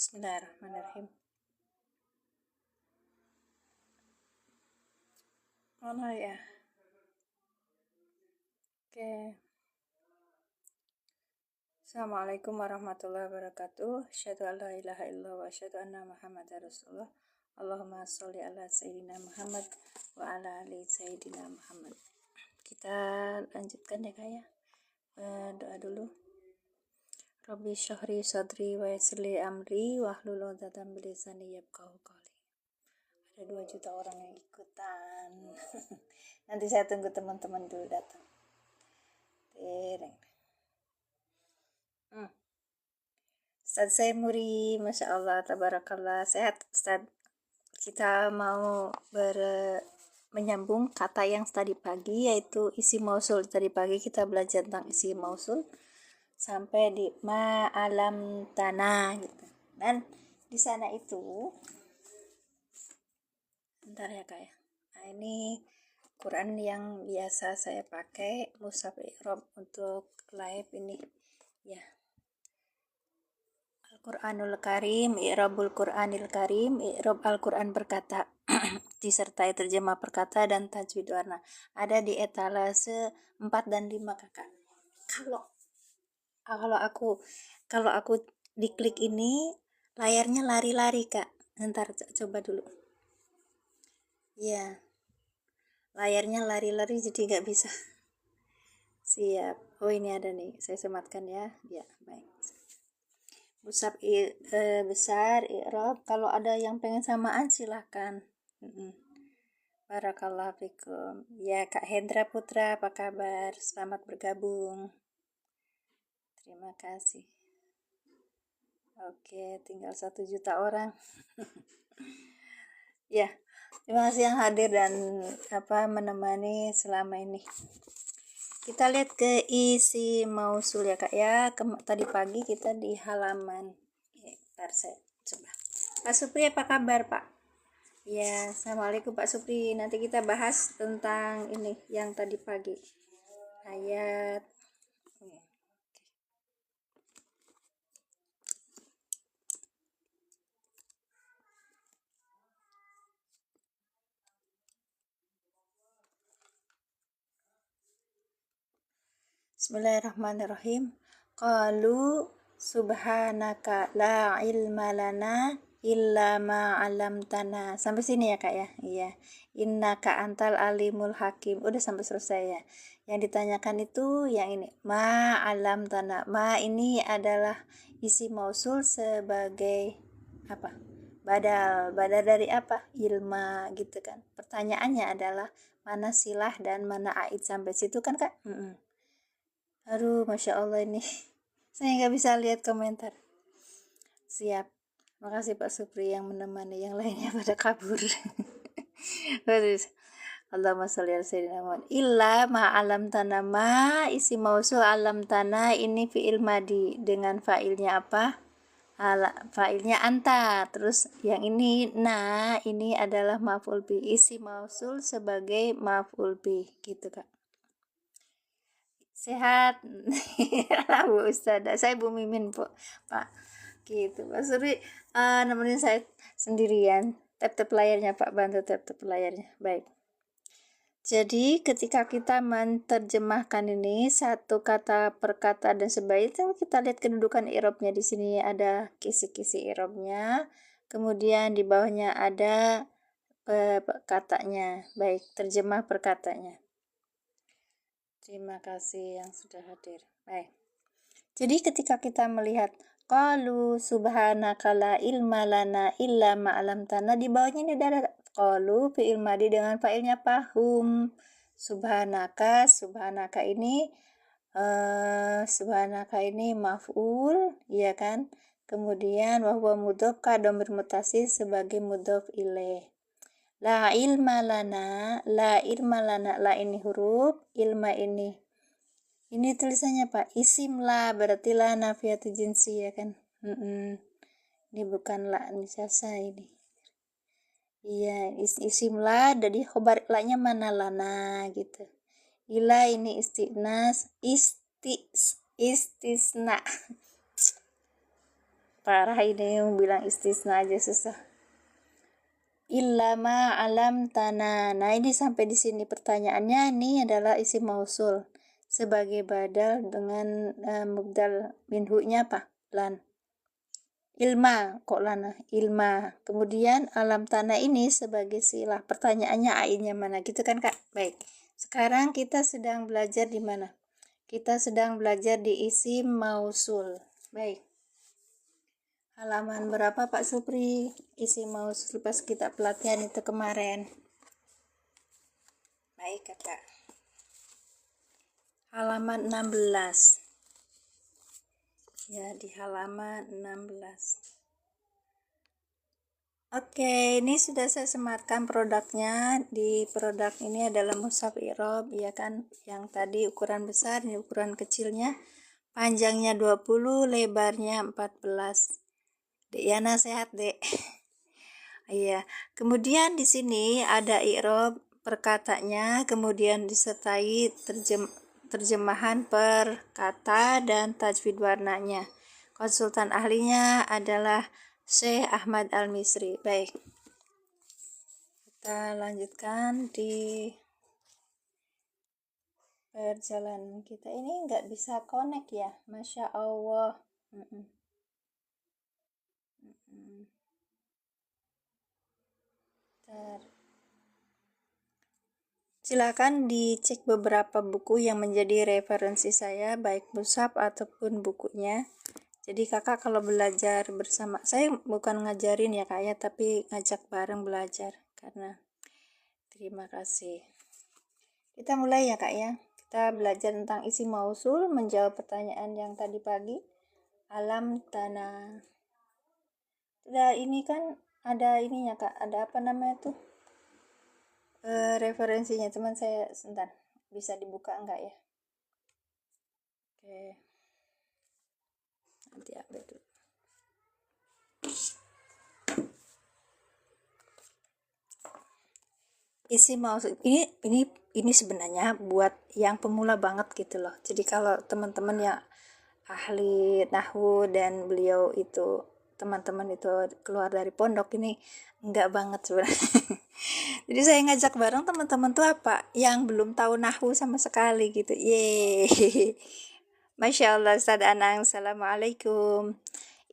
Bismillahirrahmanirrahim. Mana ya? Oke. Assalamualaikum warahmatullahi wabarakatuh. Asyhadu an la ilaha illallah wa asyhadu anna Muhammadar Rasulullah. Allahumma sholli ala sayyidina Muhammad wa ala ali sayyidina Muhammad. Kita lanjutkan ya Kak ya. Doa dulu. Rabbi syahri sadri wa yassirli amri wahlul 'uqdatam min lisani yafqahu qawli. Ada 2 juta orang yang ikutan. Nanti saya tunggu teman-teman dulu datang. Ustaz saya Muri, Masya Allah, Tabarakallah, sehat Ustaz. Kita mau menyambung kata yang tadi pagi, yaitu isi mausul. Tadi pagi kita belajar tentang isi mausul sampai di ma'alam tanah gitu. Dan di sana itu bentar ya Kak ya. Nah, ini Quran yang biasa saya pakai, Mushaf I'rab untuk live ini ya. Al-Quranul Karim, I'rabul Quranil Karim, I'rab Al-Quran berkata, disertai terjemah perkata dan tajwid warna. Ada di etalase 4 dan 5 Kakak. Kalau aku diklik ini, layarnya lari-lari Kak. Ntar coba dulu. Ya, layarnya lari-lari jadi nggak bisa. Siap. Oh ini ada nih, saya sematkan ya. Ya, baik. Mushaf besar, I'rab. Kalau ada yang pengen samaan silahkan. Barakallahu fikum. Ya Kak Hendra Putra, apa kabar? Selamat bergabung. Terima kasih. Oke, tinggal 1 juta orang. Ya, terima kasih yang hadir dan menemani selama ini. Kita lihat ke isi mausul ya Kak ya. Tadi pagi kita di halaman. Ntar saya coba. Pak Supri apa kabar Pak? Ya, Assalamualaikum Pak Supri. Nanti kita bahas tentang ini yang tadi pagi. Ayat. Bismillahirrahmanirrahim. Qalu subhanaka la ilma lana illa ma 'allamtana. Sampai sini ya Kak ya. Iya. Innaka antal alimul hakim. Udah sampai selesai ya. Yang ditanyakan itu yang ini. Ma 'allamtana. Ma ini adalah isi mausul sebagai apa? Badal dari apa? Ilma gitu kan. Pertanyaannya adalah mana silah dan mana aid, sampai situ kan Kak? Aduh, Masya Allah ini. Saya nggak bisa lihat komentar. Siap. Makasih Pak Supri yang menemani, yang lainnya pada kabur. Allahumma sholli ala sayyidina Muhammad. Illa ma alam tanah, ma isi mausul alam tanah ini fi'il madi dengan fa'ilnya apa? Fa'ilnya anta. Terus yang ini ini adalah maf'ul bi, isi mausul sebagai maf'ul bi gitu Kak. Sehat. Bu Ustazah, saya Bu Mimin Pak gitu. Pak Suri nemenin saya sendirian. Tap layarnya Pak, bantu tap layarnya. Baik, jadi ketika kita menerjemahkan ini satu kata per kata dan sebagainya, kita lihat kedudukan i'rabnya. Di sini ada kisi-kisi i'rabnya, kemudian di bawahnya ada katanya. Baik, terjemah perkatanya. Terima kasih yang sudah hadir. Baik. Jadi ketika kita melihat qalu subhanaka la ilma lana illa ma 'allamtana, di bawahnya ini ada qalu fi'il madi dengan fa'ilnya hum. Subhanaka ini maf'ul, ya kan? Kemudian wa huwa mudhof ka dhamir muttasil sebagai mudhof ilaih. La ilma lana, la ini huruf, ilma ini tulisannya Pak, isim la, berarti la nafiyatu jinsi ya kan. Ini bukan la nisasa ini. Iya, isim la, jadi khobar la-nya mana lana gitu. Ila ini istisna. Parah ini yang bilang istisna aja susah. Illa ma alam tanah. Nah ini sampai di sini pertanyaannya ini adalah isim mausul sebagai badal dengan mubdal minhu-nya apa? Lan. Ilma, kok lana? Ilma. Kemudian alam tanah ini sebagai silah. Pertanyaannya ainnya mana? Gitu kan Kak? Baik. Sekarang kita sedang belajar di mana? Kita sedang belajar di isim mausul. Baik. Halaman berapa Pak Supri? Isim mausul pas kita pelatihan itu kemarin. Baik Kakak. Halaman 16. Ya, di halaman 16. Oke, ini sudah saya sematkan produknya. Di produk ini adalah mushaf i'rab, ya kan? Yang tadi ukuran besar, ini ukuran kecilnya. Panjangnya 20, lebarnya 14. Dek Yana sehat, Dek. Iya. Kemudian di sini ada i'rab perkatanya, kemudian disertai terjemahan per kata dan tajwid warnanya. Konsultan ahlinya adalah Syekh Ahmad Al-Misri. Baik. Kita lanjutkan di perjalanan kita. Ini nggak bisa connect ya. Masya Allah. Silakan dicek beberapa buku yang menjadi referensi saya, baik mushaf ataupun bukunya. Jadi kakak kalau belajar bersama, saya bukan ngajarin ya kak ya, tapi ngajak bareng belajar. Karena terima kasih. Kita mulai ya kak ya. Kita belajar tentang isim mausul, menjawab pertanyaan yang tadi pagi. Alam tanah. Udah ini kan ada ininya kak, ada apa namanya tuh? Referensinya, cuman saya sebentar, bisa dibuka enggak ya? Oke, nanti update dulu. Isi maksud ini sebenarnya buat yang pemula banget gitu loh. Jadi kalau teman-teman yang ahli nahwu dan beliau itu teman-teman itu keluar dari pondok, ini enggak banget sebenarnya. Jadi saya ngajak bareng teman-teman tuh apa yang belum tahu nahwu sama sekali gitu. Yeay. Masya Allah Ustaz Anang. Assalamualaikum.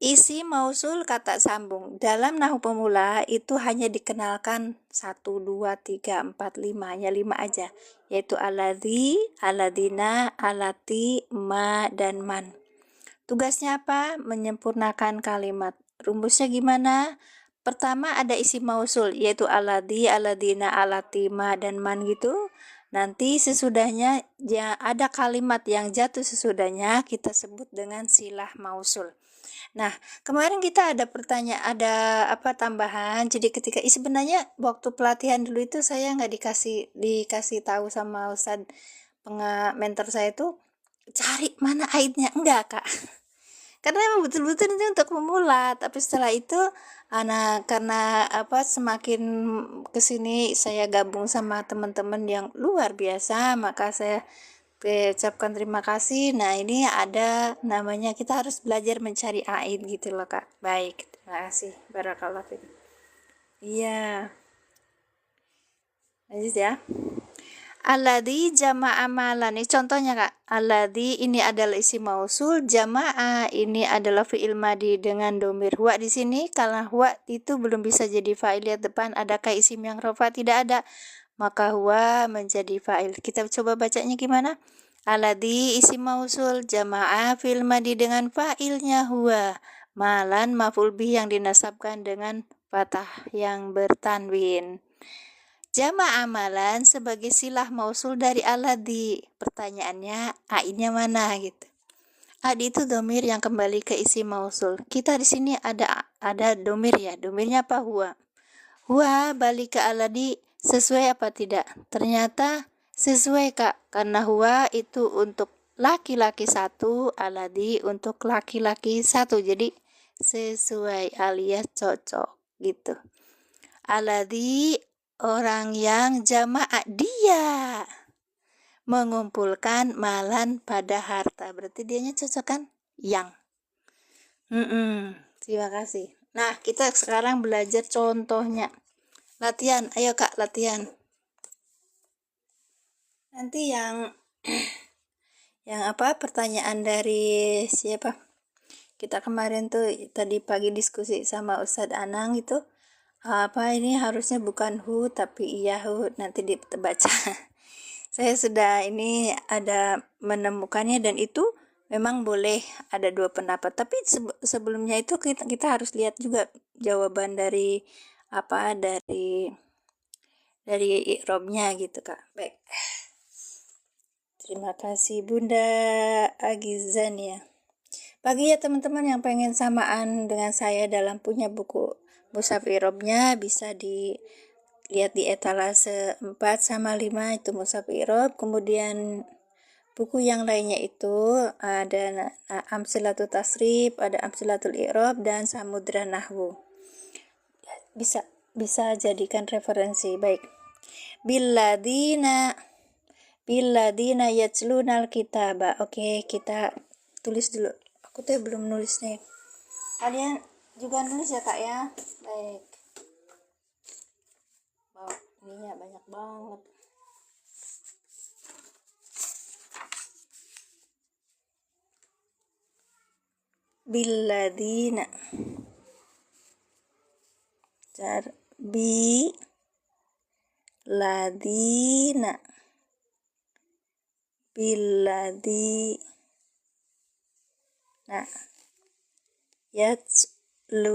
Isi mausul kata sambung. Dalam nahwu pemula itu hanya dikenalkan 1, 2, 3, 4, 5. Hanya 5 aja. Yaitu aladzi, aladina, alati, ma, dan man. Tugasnya apa? Menyempurnakan kalimat. Rumusnya gimana? Pertama ada isi mausul, yaitu aladzi, aladina, alati, ma, dan man gitu. Nanti sesudahnya ya ada kalimat yang jatuh sesudahnya kita sebut dengan silah mausul. Nah, kemarin kita ada pertanyaan, ada apa tambahan. Jadi ketika sebenarnya waktu pelatihan dulu itu saya nggak dikasih tahu sama Ustadz mentor saya itu cari mana aidnya, enggak kak. Karena emang betul-betul itu untuk pemula. Tapi setelah itu karena semakin kesini saya gabung sama teman-teman yang luar biasa, maka saya ucapkan terima kasih. Nah ini ada namanya kita harus belajar mencari aid gitu loh kak. Baik, terima kasih. Barakallah fiik. Iya. Lanjut ya. Alladzi jama'a malan. Ini contohnya kak. Alladzi ini adalah isim mausul, jama'a ini adalah fi'il madi dengan domir huwa di sini. Karena huwa itu belum bisa jadi fa'il, lihat depan adakah isim yang rafa? Tidak ada. Maka huwa menjadi fa'il. Kita coba bacanya gimana? Alladzi isim mausul, jama'a fi'il madi dengan fa'ilnya huwa. Malan maf'ul bih yang dinasabkan dengan fathah yang bertanwin. Jama' amalan sebagai silah mausul dari alladzi. Pertanyaannya a-nya mana gitu. Adi itu domir yang kembali ke isi mausul. Kita di sini ada domir ya. Domirnya apa? Huwa. Huwa balik ke alladzi sesuai apa tidak? Ternyata sesuai kak. Karena huwa itu untuk laki-laki 1, alladzi untuk laki-laki 1. Jadi sesuai alias cocok gitu. Alladzi orang yang jamaah dia mengumpulkan malan pada harta. Berarti dianya cocok kan? Yang. Terima kasih. Nah, kita sekarang belajar contohnya. Latihan, ayo Kak, latihan. Nanti yang pertanyaan dari siapa? Kita kemarin tuh tadi pagi diskusi sama Ustadz Anang itu, ini harusnya bukan hu tapi iya hu, nanti dibaca. Saya sudah ini ada menemukannya dan itu memang boleh ada dua pendapat, tapi sebelumnya itu kita harus lihat juga jawaban dari dari i'robnya gitu Kak. Baik. Terima kasih Bunda Agizan ya. Bagi ya teman-teman yang pengen samaan dengan saya dalam punya buku mushaf i'robnya, bisa dilihat di etalase 4 sama 5 itu mushaf i'rob. Kemudian buku yang lainnya itu ada Amsilatul Tasrif, ada Amsilatul i'rob dan Samudra Nahwu. Bisa jadikan referensi. Baik. Billadina yatslunal kitaba. Oke, kita tulis dulu. Aku tuh belum nulis nih. Kalian juga nulis ya Kak ya. Baik. Wow, ininya banyak banget. Billadina. Ladina. Nah, yatslunal,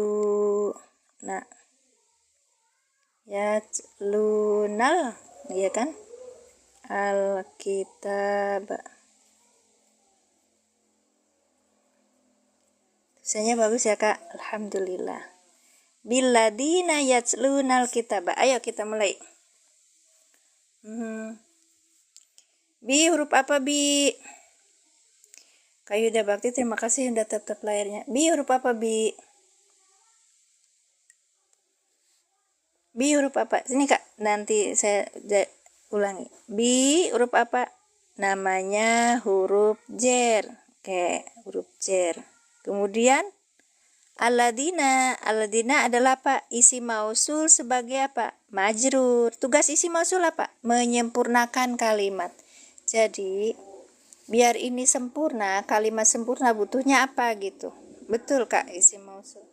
iya kan? Alkitab. Tulisannya bagus ya Kak, alhamdulillah. Billadina yatslunal kitab. Ayo kita mulai. Bi, huruf apa Bi? Kak Yuda Bakti, terima kasih udah tap layarnya. Bi, huruf apa Bi? Bi, huruf apa? Sini Kak, nanti saya ulangi. Bi, huruf apa? Namanya huruf jer. Oke, huruf jer. Kemudian Aladina adalah apa? Isi mausul sebagai apa? Majrur. Tugas isi mausul apa? Menyempurnakan kalimat. Jadi biar ini sempurna, kalimat sempurna butuhnya apa gitu. Betul Kak, isi mausul.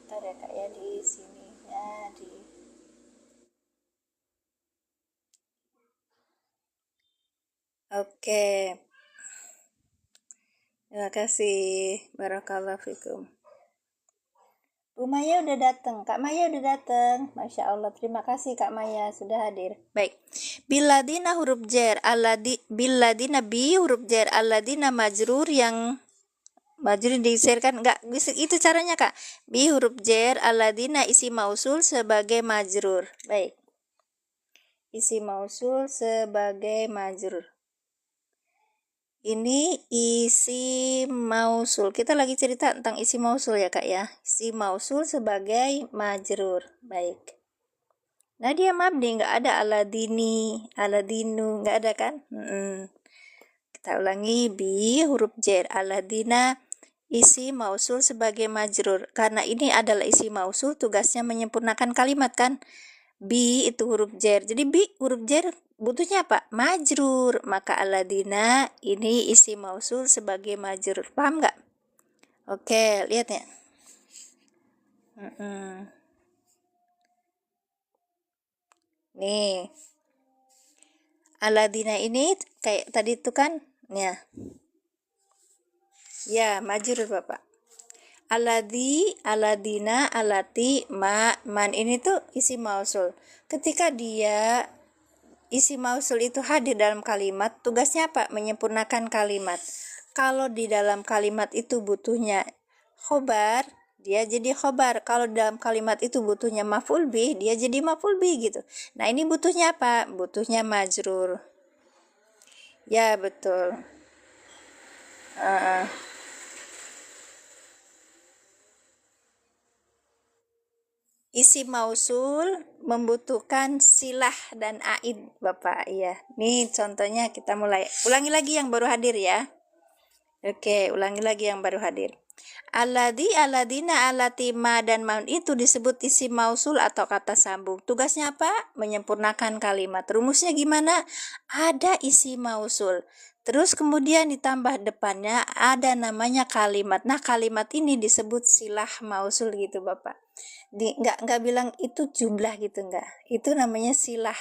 Bentar ya Kak ya, di sininya di Oke. Terima kasih. Barakallahu fikum. Bu Maya udah datang, Kak Maya udah datang. Masya Allah, terima kasih Kak Maya sudah hadir. Baik. Billadina huruf jer, billadina bi huruf jer, alladina majrur yang majrur diserkan enggak itu caranya Kak. Bi huruf jer, alladina isi mausul sebagai majrur. Baik. Isi mausul sebagai majrur. Ini isi mausul. Kita lagi cerita tentang isi mausul ya Kak ya. Isi mausul sebagai majrur. Baik. Nah dia mabni, nggak ada aladini, aladinu, nggak ada kan? Kita ulangi, bi huruf jer, aladina isi mausul sebagai majrur. Karena ini adalah isi mausul, tugasnya menyempurnakan kalimat kan? Bi itu huruf jer. Jadi bi huruf jer butuhnya apa? Majrur. Maka aladina ini isi mausul sebagai majrur. Paham nggak? Oke, lihat ya. Nih. Aladina ini kayak tadi itu kan? Ya. Ya, majrur Bapak. Aladina, alati, man ini tuh isi mausul. Ketika dia isi mausul itu hadir dalam kalimat, tugasnya apa? Menyempurnakan kalimat. Kalau di dalam kalimat itu butuhnya khobar, dia jadi khobar. Kalau dalam kalimat itu butuhnya maf'ul bih, dia jadi maf'ul bih gitu. Nah ini butuhnya apa? Butuhnya majrur. Ya betul. Isi mausul membutuhkan silah dan aid Bapak. Iya. Nih contohnya kita mulai. Ulangi lagi yang baru hadir ya. Oke, ulangi lagi yang baru hadir. Alladzi, alladina, allati, ma dan man itu disebut isim mausul atau kata sambung. Tugasnya apa? Menyempurnakan kalimat. Rumusnya gimana? Ada isim mausul. Terus kemudian ditambah depannya ada namanya kalimat. Nah, kalimat ini disebut silah mausul gitu, Bapak. Nggak bilang itu jumlah gitu, enggak. Itu namanya silah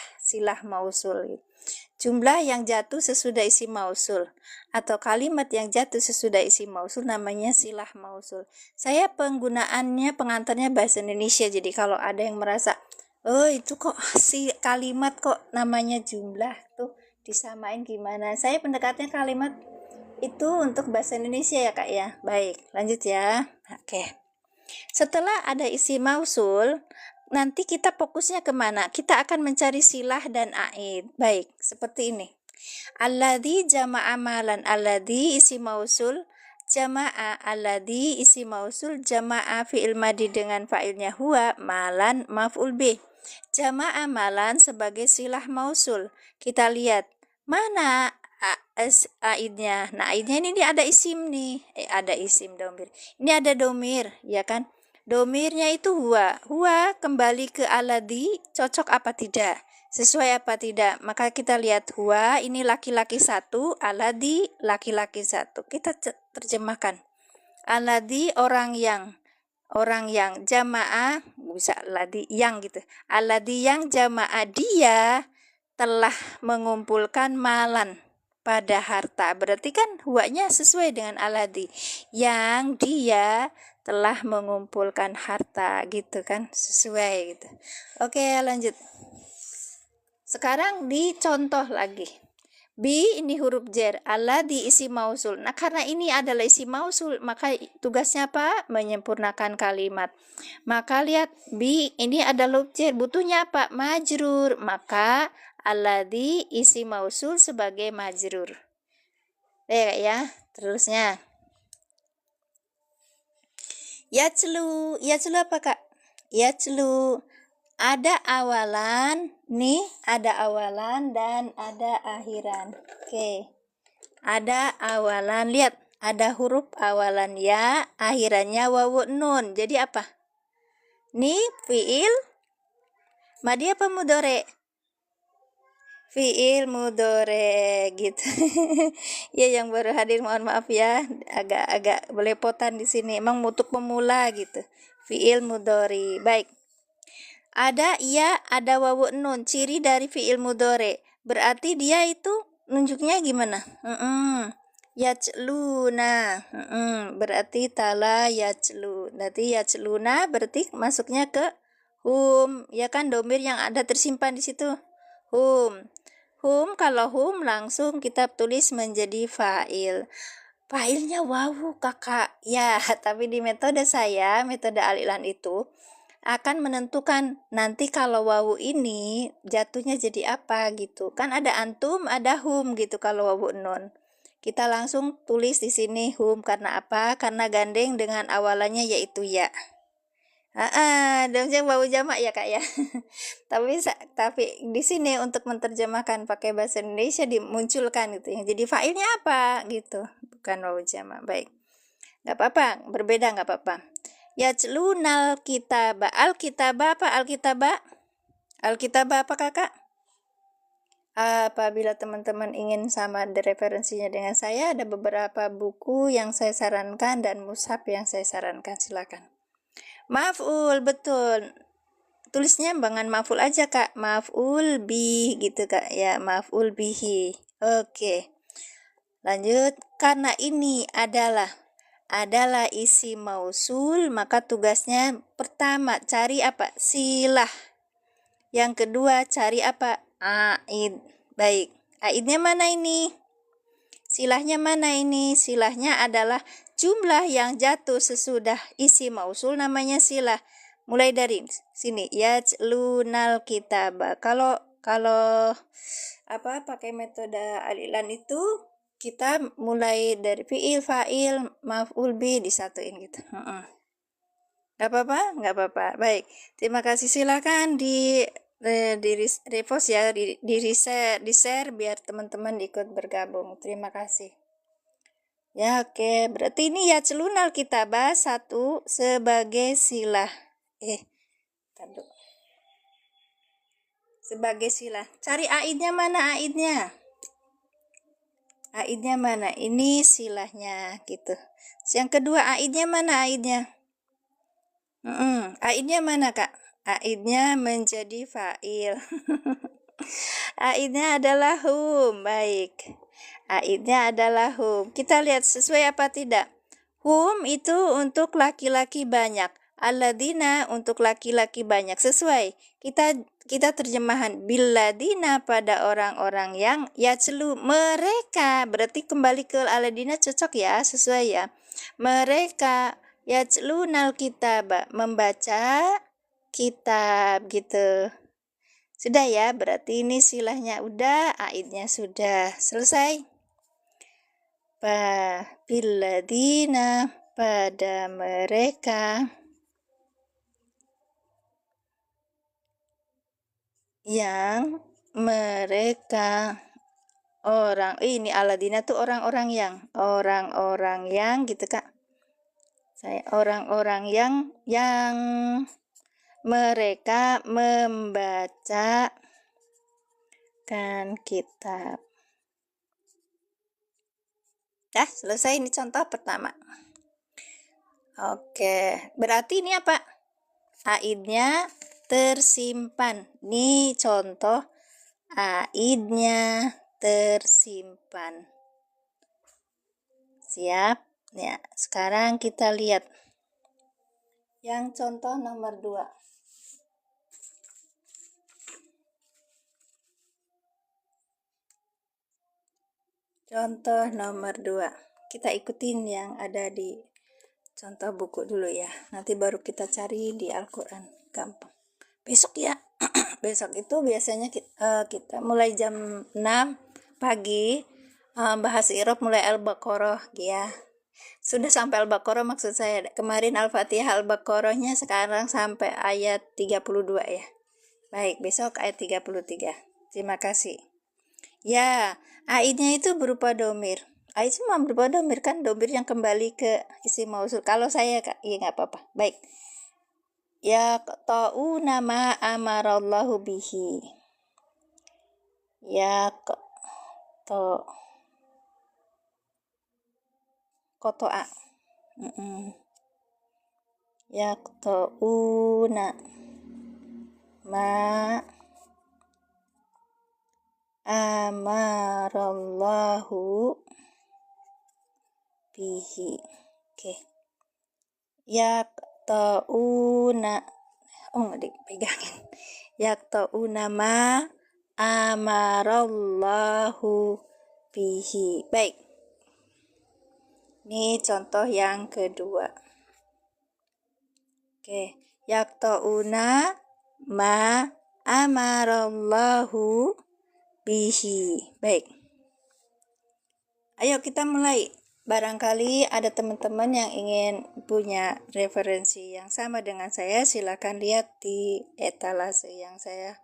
mausul gitu. Jumlah yang jatuh sesudah isim mausul atau kalimat yang jatuh sesudah isim mausul namanya silah mausul. Saya penggunaannya pengantarnya bahasa Indonesia, jadi kalau ada yang merasa oh itu kok si kalimat kok namanya jumlah tuh disamain gimana, saya pendekatnya kalimat itu untuk bahasa Indonesia ya Kak ya. Baik, lanjut ya. Oke, setelah ada isim mausul, nanti kita fokusnya kemana? Kita akan mencari silah dan aid. Baik, seperti ini. Alladzi jama'a malan, alladzi isi mausul, jama'a, alladzi isi mausul, jama'a fi'il madi dengan fa'ilnya huwa, malan maf'ul bih. Jama'a malan sebagai silah mausul. Kita lihat mana aidnya. Nah, aidnya ini ada isim nih. Ada isim domir. Ini ada domir, ya kan? Domirnya itu huwa. Huwa kembali ke alladzi, cocok apa tidak? Sesuai apa tidak? Maka kita lihat huwa ini laki-laki satu, alladzi laki-laki satu. Kita terjemahkan. Alladzi orang yang jamaah bisa alladzi yang gitu. Alladzi yang jamaah dia telah mengumpulkan malan pada harta. Berarti kan huwanya sesuai dengan alladzi yang dia telah mengumpulkan harta gitu kan, sesuai gitu. Oke, lanjut. Sekarang dicontoh lagi. Bi ini huruf jar, alladzi isi mausul. Nah, karena ini adalah isi mausul, maka tugasnya apa? Menyempurnakan kalimat. Maka lihat bi ini ada huruf jar, butuhnya apa? Majrur. Maka alladzi isi mausul sebagai majrur. Ya, terusnya. Yaclu apa Kak? Yaclu ada awalan nih, ada awalan dan ada akhiran. Oke, ada awalan, lihat ada huruf awalan ya, akhirannya wawu nun. Jadi apa? Nih fiil madi apa mudore? Fiil mudore gitu. Ya, yang baru hadir mohon maaf ya, agak belepotan di sini. Emang untuk pemula gitu. Fiil mudori. Baik. Ada ya, ada wawu nun, ciri dari fiil mudore. Berarti dia itu nunjuknya gimana? Yacluna. Berarti tala yaclu. Berarti yacluna berarti masuknya ke hum, ya kan, domir yang ada tersimpan di situ. Hum. Kalau hum langsung kita tulis menjadi fa'il. Fa'ilnya wawu Kakak. Ya, tapi di metode saya, metode al-i'lan itu akan menentukan nanti kalau wawu ini jatuhnya jadi apa gitu. Kan ada antum, ada hum gitu kalau wawu nun. Kita langsung tulis di sini hum karena apa? Karena gandeng dengan awalannya yaitu ya. Dong wawu jamak ya Kak ya. tapi di sini untuk menerjemahkan pakai bahasa Indonesia dimunculkan gitu ya. Jadi fa'ilnya apa gitu, bukan wawu jamak. Baik. Enggak apa-apa, berbeda enggak apa-apa. Yaclunal kitaba. Alkitaba apa alkitaba? Alkitaba apa Kakak? Apabila teman-teman ingin sama referensinya dengan saya, ada beberapa buku yang saya sarankan dan mushaf yang saya sarankan, silakan. Maf'ul, betul. Tulisnya dengan maf'ul aja Kak. Maf'ul bi gitu Kak ya, maf'ul bihi. Oke. Lanjut, karena ini adalah isi mausul, maka tugasnya pertama cari apa? Silah. Yang kedua cari apa? Aid. Baik. Aidnya mana ini? Silahnya mana ini? Silahnya adalah jumlah yang jatuh sesudah isi mausul namanya silah. Mulai dari sini yajlunal kitaba. Kalau pakai metode al-i'lan itu kita mulai dari fiil, fa'il, maf'ul bi disatuin gitu. Nggak apa-apa. Baik. Terima kasih, silakan di repost ya, di share biar teman-teman ikut bergabung. Terima kasih. Ya, oke. Berarti ini ya celunal kita bahas satu sebagai silah. Tadu. Sebagai silah. Cari aidnya mana aidnya? Aidnya mana? Ini silahnya gitu. Yang kedua aidnya mana aidnya? Aidnya mana, Kak? Aidnya menjadi fa'il. Aidnya adalah hum. Baik. Aidnya adalah hum. Kita lihat sesuai apa tidak? Hum itu untuk laki-laki banyak. Alladzina untuk laki-laki banyak. Sesuai. Kita terjemahan billadina pada orang-orang yang yaclu mereka. Berarti kembali ke alladzina cocok ya, sesuai ya. Mereka yaclunal kitab, membaca kitab gitu. Sudah ya, berarti ini silahnya udah, aidnya sudah selesai. Billadina pada mereka yang mereka orang ini aladina tuh orang-orang yang gitu Kak. Saya orang-orang yang mereka membaca kan kitab. Selesai ini contoh pertama. Oke, berarti ini apa? Aidnya tersimpan. Nih contoh aidnya tersimpan. Siap? Ya, sekarang kita lihat yang contoh nomor 2. Contoh nomor 2. Kita ikutin yang ada di contoh buku dulu ya. Nanti baru kita cari di Al-Quran. Gampang. Besok ya. Besok itu biasanya kita mulai jam 6 pagi bahas i'rab mulai Al-Baqarah ya. Sudah sampai Al-Baqarah maksud saya. Kemarin Al-Fatihah Al-Baqarahnya sekarang sampai ayat 32 ya. Baik, besok ayat 33. Terima kasih. Ya, aidnya itu berupa domir. Aid semua berupa domir kan, domir yang kembali ke isim mausul. Kalau saya ya nggak apa-apa. Baik. Ya ta'u nama amarallahu bihi. Ya kotoa. Ya ta'una ma amarallahu bihi. Oke. Yakta'una nggak dipegangin. Yakta'una ma amarallahu bihi. Baik. Ini contoh yang kedua. Oke. Yakta'una ma amarallahu bihi. Baik. Ayo kita mulai. Barangkali ada teman-teman yang ingin punya referensi yang sama dengan saya, silakan lihat di etalase yang saya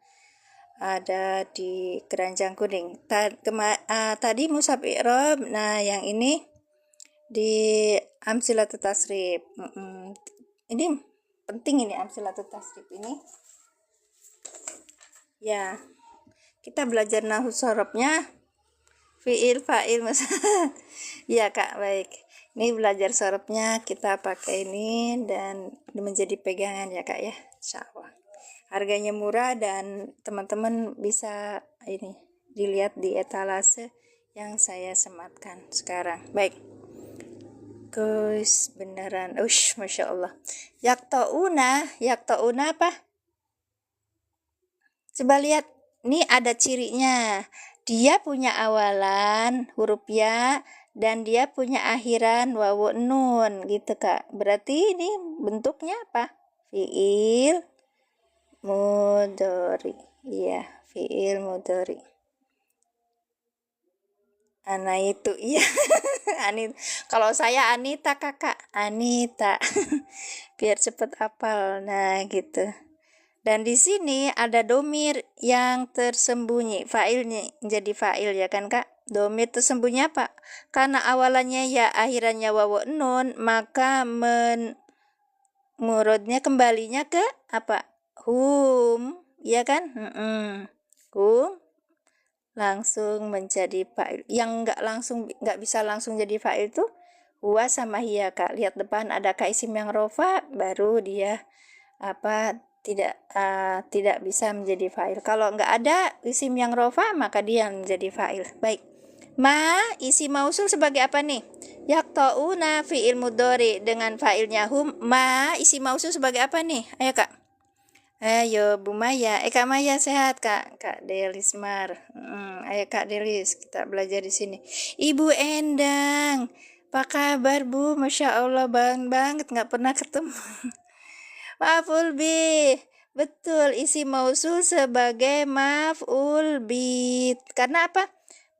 ada di keranjang kuning. Tadi mushaf i'rab, nah yang ini di amsilatut tasrif. Ini penting ini amsilatut tasrif ini. Ya, kita belajar nahwu sorobnya. Fi'il, fa'il, ya Kak, baik. Ini belajar sorobnya kita pakai ini dan menjadi pegangan ya Kak ya, insyaallah. Harganya murah dan teman-teman bisa ini dilihat di etalase yang saya sematkan sekarang. Baik. Guys, beneran. Masya Allah. Yakta'una apa? Coba lihat, ini ada cirinya. Dia punya awalan huruf ya dan dia punya akhiran wawu nun gitu Kak. Berarti ini bentuknya apa? Fi'il mudhari. Iya, fi'il mudhari. Ana itu iya. Kalau saya Anita Kakak, Anita. Biar cepet hafal. Nah, gitu. Dan di sini ada domir yang tersembunyi, fa'ilnya jadi fa'il ya kan Kak? Domir tersembunyi apa? Karena awalannya ya, akhirannya wawu nun, maka murodnya kembalinya ke apa? Hum, ya kan? Hum langsung menjadi fa'il. Yang nggak bisa langsung jadi fa'il tuh huwa sama hiya, Kak. Lihat depan ada isim yang rofa, baru dia tidak bisa menjadi fa'il. Kalau nggak ada isim yang rofa, maka dia yang menjadi fa'il. Baik. Ma isi mausul sebagai apa nih? Yaqta'una fi'il mudhari dengan fa'ilnya hum. Ma isi mausul sebagai apa nih? Ayo Kak. Ayo Bu Maya. Kak Maya sehat Kak. Kak Delis Mar. Ayo Kak Delis, kita belajar di sini. Ibu Endang. Apa kabar Bu? Masya Allah banget nggak pernah ketemu. Maf'ul bi. Betul, isi mausul sebagai maf'ul bi. Karena apa?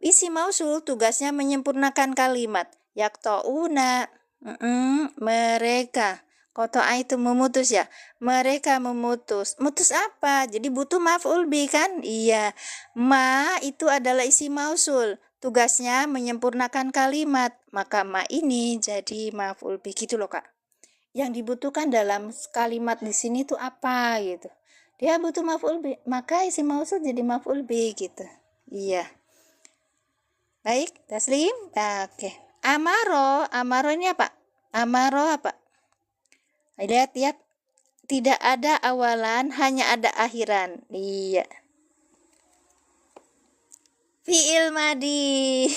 Isi mausul tugasnya menyempurnakan kalimat. Yaqta'una, mereka. Qata'a itu memutus ya. Mereka memutus. Mutus apa? Jadi butuh maf'ul bi kan? Iya. Ma itu adalah isi mausul. Tugasnya menyempurnakan kalimat. Maka ma ini jadi maf'ul bi gitu loh Kak. Yang dibutuhkan dalam kalimat di sini tuh apa gitu. Dia butuh maf'ul bi. Maka isi mausul jadi maf'ul bi gitu. Iya. Baik, Taslim. Oke. Amaro ini apa? Amaro apa? Lihat. Tidak ada awalan, hanya ada akhiran. Iya. Fi'il madi.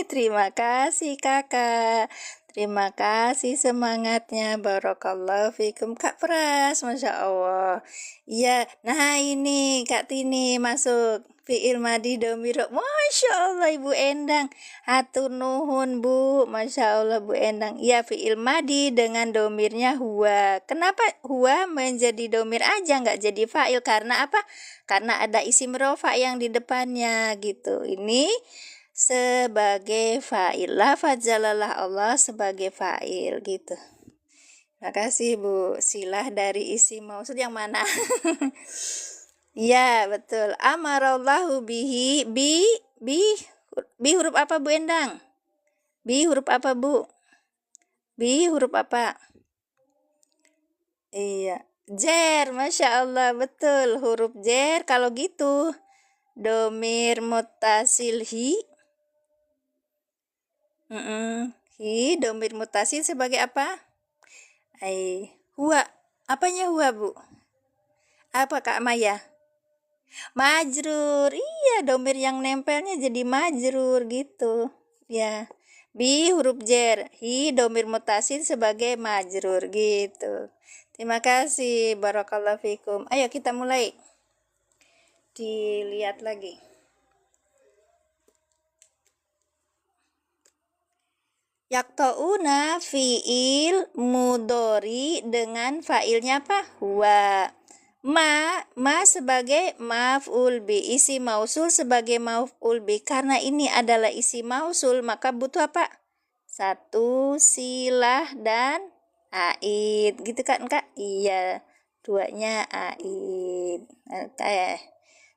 Terima kasih Kakak. Terima kasih semangatnya. Barakallahu fikum Kak Pras. Masya Allah. Iya. Nah ini Kak Tini masuk. Fi'il madi domiro. Masya Allah Ibu Endang. Hatur nuhun Bu. Masya Allah Bu Endang. Ya fi'il madi dengan domirnya huwa. Kenapa huwa menjadi domir aja nggak jadi fa'il? Karena apa? Karena ada isim rofa yang di depannya gitu. Ini sebagai fa'il. Lafaz jalalah Allah sebagai fa'il gitu. Terima kasih Bu. Silah dari isim mausul yang mana? Ya betul. Amarallahu bihi. Bi huruf apa Bu Endang? Bi huruf apa Bu? Bi huruf apa? Iya. Jer, Masya Allah, betul. Huruf jer, kalau gitu. Domir mutasil hi. Hi, domir mutasil sebagai apa? Huwa. Apanya huwa, Bu? Apa Kak Maya? Majrur. Iya, domir yang nempelnya jadi majrur gitu. Ya. Bi huruf jer. Hi domir mutasil sebagai majrur gitu. Terima kasih. Barakallahu fikum. Ayo kita mulai. Dilihat lagi. Yaqta'una fi'il mudhari dengan fa'ilnya apa? Huwa. Ma sebagai maf'ul bi, isi mausul sebagai maf'ul bi. Karena ini adalah isi mausul, maka butuh apa? Satu silah dan aid. Gitu kan Kak? Iya. Duanya aid. Oke.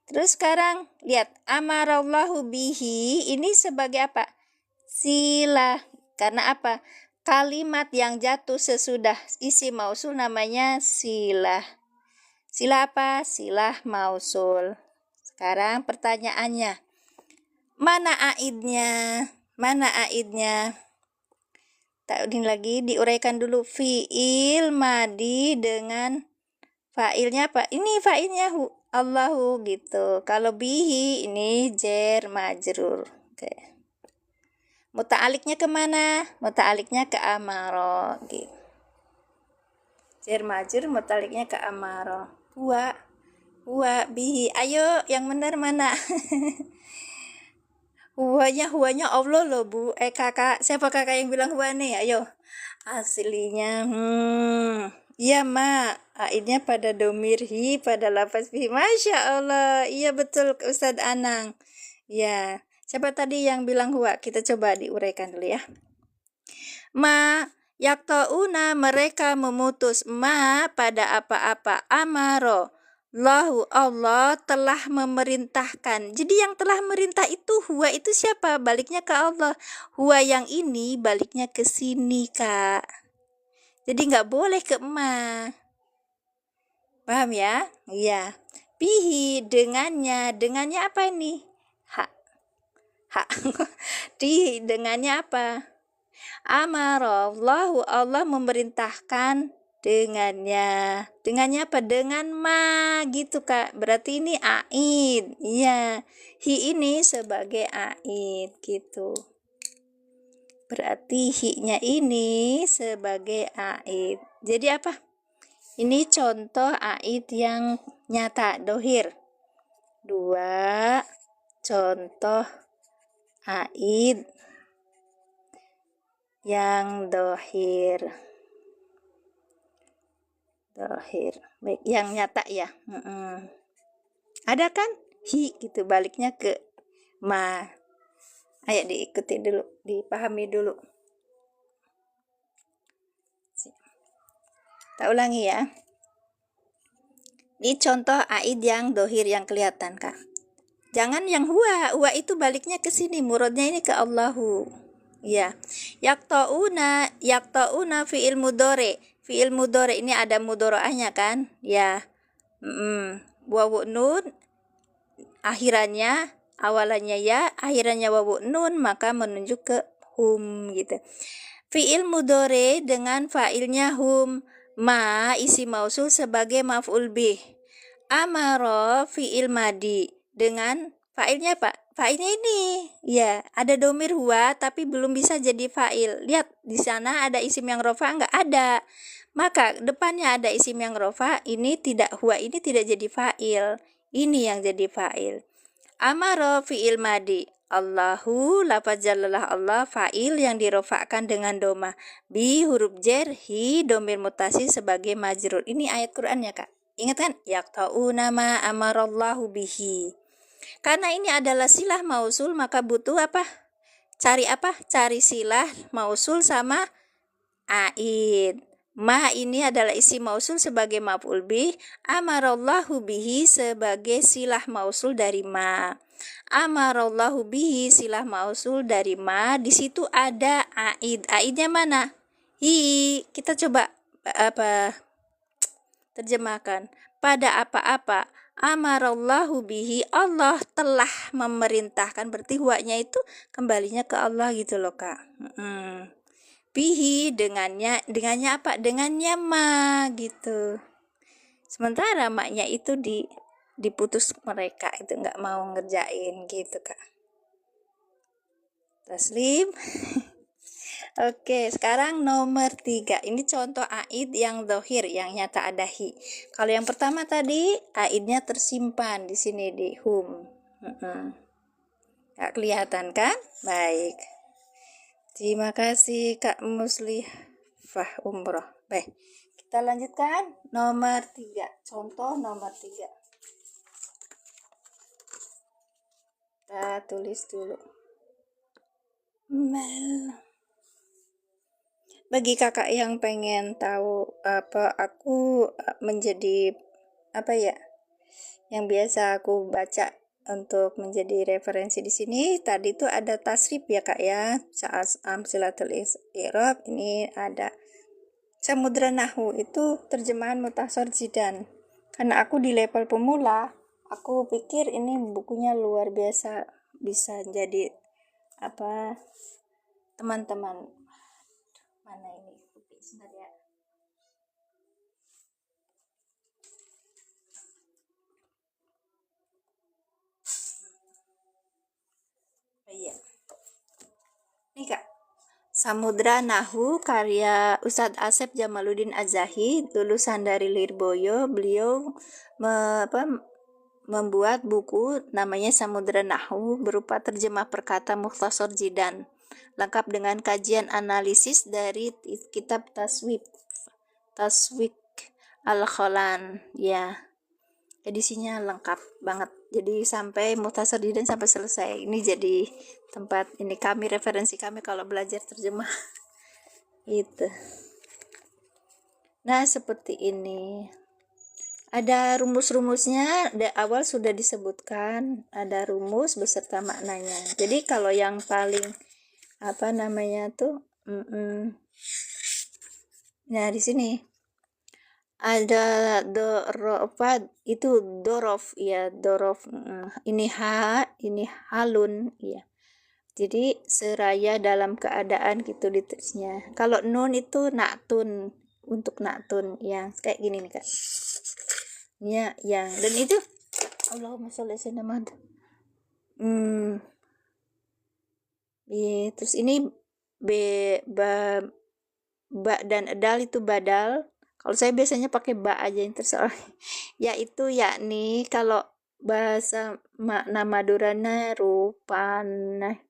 Terus sekarang lihat amarallahu bihi ini sebagai apa? Silah. Karena apa? Kalimat yang jatuh sesudah isi mausul namanya silah. Silah apa? Silah mausul. Sekarang pertanyaannya. Mana aidnya? Mana aidnya? Ini lagi diuraikan dulu. Fi'il madi dengan fa'ilnya apa? Ini fa'ilnya Allahu gitu. Kalau bihi ini jer majrur. Oke. Muta'aliknya kemana? Muta'aliknya ke amaro gitu. Jer majrur muta'aliknya ke amaro. Huwa bihi. Ayo yang benar mana? Huwanya Allah loh Bu. Kakak, siapa kakak yang bilang huwa nih? Ayo. Aslinya iya Ma. Aidnya pada domir hi, pada lafaz bihi. Masya Allah. Iya betul Ustadz Anang. Ya. Siapa tadi yang bilang huwa? Kita coba diuraikan dulu ya. Ma yaqta'una mereka memutus ma pada apa-apa. Amaro Allahu Allah telah memerintahkan. Jadi yang telah merintah itu huwa itu siapa? Baliknya ke Allah. Huwa yang ini baliknya ke sini, Kak. Jadi nggak boleh ke emak. Paham ya? Iya. Bihi dengannya. Dengannya apa ini? Hak. Hak. Dengannya apa? Amarallahu Allah memerintahkan dengannya apa, dengan ma gitu Kak, berarti ini aid, iya, hi ini sebagai aid gitu, berarti hi-nya ini sebagai aid. Jadi apa, ini contoh aid yang nyata dohir. Dua contoh aid yang dohir baik, yang nyata ya. Ada kan hi gitu, baliknya ke ma. Ayo diikuti dulu, dipahami dulu. Kita ulangi ya. Ini contoh aid yang dohir yang kelihatan Kak. Jangan yang huwa itu baliknya ke sini, muradnya ini ke Allahu. Ya. Yaktauna fi'il mudhari. Fi'il mudhari ini ada mudharaahnya kan? Ya. Wawu nun akhirannya, awalannya ya, akhirannya wawu nun, maka menunjuk ke hum gitu. Fi'il mudhari dengan fa'ilnya hum, ma isi mausul sebagai maf'ul bih. Amara fi'il madi dengan fa'ilnya Pak. Fa'ilnya ini ya, ada domir huwa tapi belum bisa jadi fa'il. Lihat di sana ada isim yang rofa, enggak ada. Maka depannya ada isim yang rofa, ini tidak, huwa ini tidak jadi fa'il. Ini yang jadi fa'il. Amara fi'il madi. Allahu lafaz jalalah Allah, fa'il yang dirofakkan dengan doma. Bi huruf jar, hi domir mutasi sebagai majrur. Ini ayat Quran ya Kak. Ingat kan? Yaqta'una ma amarallahu bihi. Karena ini adalah silah mausul, maka butuh apa? Cari silah mausul sama aid. Ma ini adalah isi mausul sebagai maf'ul bih, amarallahu bihi sebagai silah mausul dari ma. Amarallahu bihi silah mausul dari ma, di situ ada aid. Aidnya mana? Hi. Kita coba terjemahkan. Pada apa-apa, amarallahu bihi, Allah telah memerintahkan, berarti huwanya itu kembalinya ke Allah gitu loh Kak. Bihi dengannya apa? Dengannya ma gitu. Sementara maknya itu diputus mereka, itu nggak mau ngerjain gitu Kak. Taslim. Oke, sekarang nomor 3. Ini contoh aid yang dohir, yang nyata ada hi. Kalau yang pertama tadi, aidnya tersimpan di sini di hum. Gak kelihatan kan? Baik. Terima kasih Kak Muslifah Umroh. Baik, kita lanjutkan nomor 3. Contoh nomor 3. Kita tulis dulu. Bagi kakak yang pengen tahu apa aku menjadi apa ya, yang biasa aku baca untuk menjadi referensi di sini, tadi itu ada tasrif ya Kak ya, saat amsilatul i'rab, ini ada Samudra Nahwu, itu terjemahan Mukhtasar Jidan. Karena aku di level pemula, aku pikir ini bukunya luar biasa, bisa jadi apa teman-teman. Mana ini? Sebentar ya. Iya. Nih Kak, Samudra Nahwu karya Ustadz Asep Jamaluddin Az-Zahid, lulusan dari Lirboyo. Beliau membuat buku namanya Samudra Nahwu berupa terjemah perkata Mukhtasar Jidan, lengkap dengan kajian analisis dari kitab Taswik Al-Kholan ya. Edisinya lengkap banget, jadi sampai Mukhtasar Jidan sampai selesai. Ini jadi tempat ini kami, referensi kami kalau belajar terjemah itu. Nah seperti ini, Ada rumus-rumusnya, di awal sudah disebutkan, ada rumus beserta maknanya. Jadi kalau yang paling apa namanya tuh, nah di sini ada apa itu dorof ya, dorof, ini ini halun ya. Jadi seraya dalam keadaan gitu ditulisnya. Kalau nun itu naktun, untuk naktun yang kayak gini nih Kak. Ya, yang dan itu Allahumma sholli ala sayyidina Muhammad. Terus ini b ba ba dan edal itu badal. Kalau saya biasanya pakai ba aja yang terserah. Yaitu yakni kalau bahasa makna Madurana rupana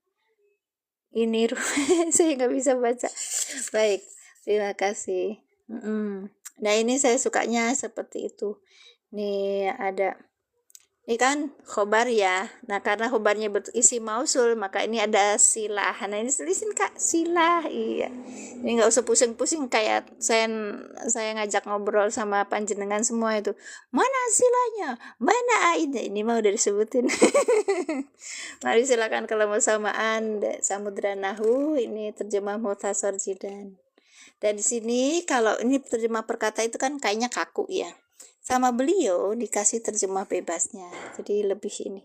ini saya nggak bisa baca. Baik, terima kasih. Nah ini saya sukanya seperti itu. Nih ada, ini kan khobar ya. Nah karena khobarnya berisi mausul, maka ini ada silah. Nah ini tulisin Kak, silah. Iya. Ini nggak usah pusing-pusing kayak saya ngajak ngobrol sama panjenengan semua itu. Mana silahnya? Mana aidnya? Ini mau udah disebutin. Mari silakan kalau mau samaan Samudra Nahu, ini terjemah Mukhtasar Jidan. Dan di sini kalau ini terjemah perkata itu kan kayaknya kaku ya. Sama beliau dikasih terjemah bebasnya. Jadi lebih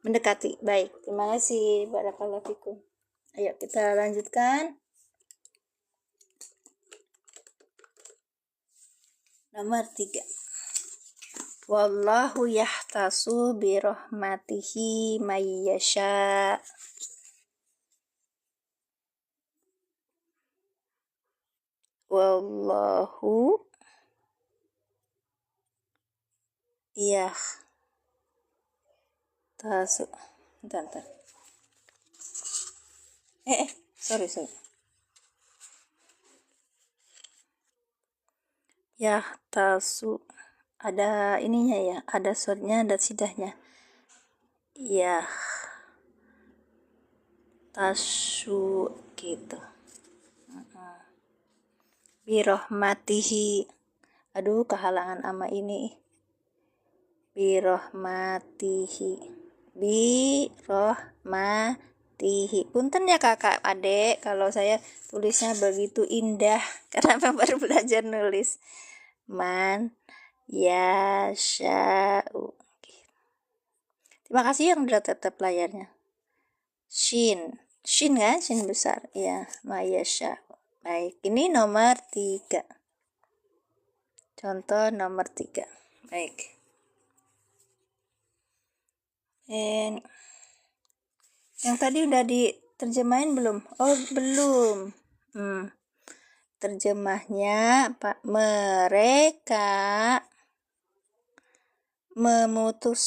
mendekati. Baik, terima kasih. Barakallahu fikum. Ayo kita lanjutkan. Nomor 3. Wallahu yahtasu birahmatihi mayyasha. Wallahu yahtasu. Bentar. Sorry. Yahtasu. Ada ininya ya, ada shortnya, ada sidahnya. Ya, tasu gitu. Birohmatihi. Aduh, kehalangan ama ini. Birohmatihi. Birohmatihi. Punten ya kakak adek, kalau saya tulisnya begitu indah. Karena baru belajar nulis. Man yasha'u. Terima kasih yang udah tetap layarnya. Shin kan, shin besar ya, mayasha. Baik, ini nomor 3. Contoh nomor 3. Baik. Dan yang tadi udah diterjemahin belum? Oh, belum. Terjemahnya Pak, mereka memutus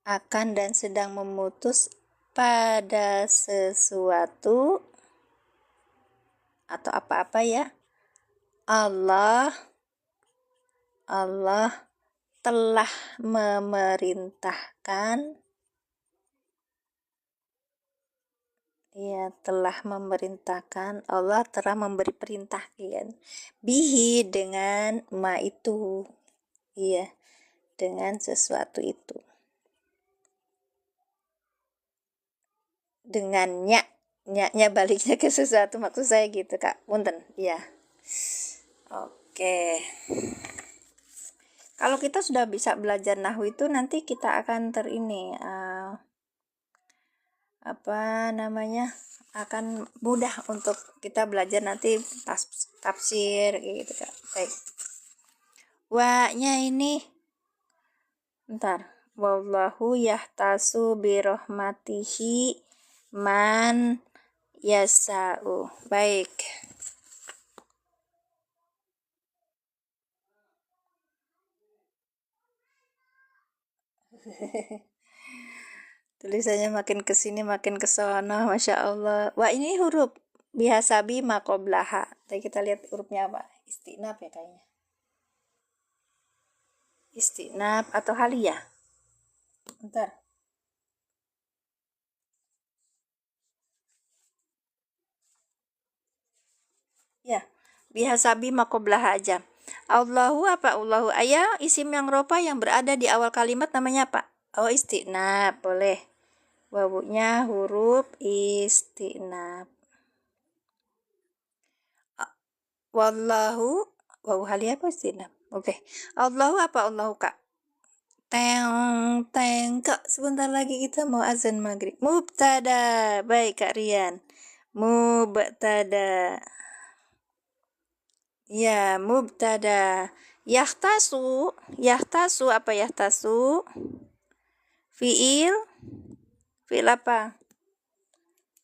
akan dan sedang memutus pada sesuatu atau apa-apa ya. Allah telah memerintahkan, Allah telah memberi perintah kan, bihi dengan ma itu, iya, dengan sesuatu itu, dengan nya baliknya ke sesuatu, maksud saya gitu Kak, punten ya. Oke. Kalau kita sudah bisa belajar nahwu itu nanti kita akan akan mudah untuk kita belajar nanti tafsir gitu Kak. Baik. Wa-nya ini bentar. Wallahu yahtasu birahmatihi man yasa'u. Baik. Tulisannya makin kesini makin kesana, Masya Allah. Wah, ini huruf bihasabi makoblaha. Tadi kita lihat hurufnya apa? Istinaf ya kayaknya. Istinaf atau haliyah? Bentar. Ya, bihasabi maqoblah aja. Allahu apa Allahu ayah isim yang rofa yang berada di awal kalimat namanya apa? Oh, istinab, boleh. Wawunya huruf istinab. Wallahu wawu hali apa istinab? Oke. Allahu apa Allahu kak? Teng teng kak, sebentar lagi kita mau azan maghrib. Mubtada, baik kak Rian. Mubtada. Ya, mubtada. Yahtasu apa yahtasu? Fiil apa?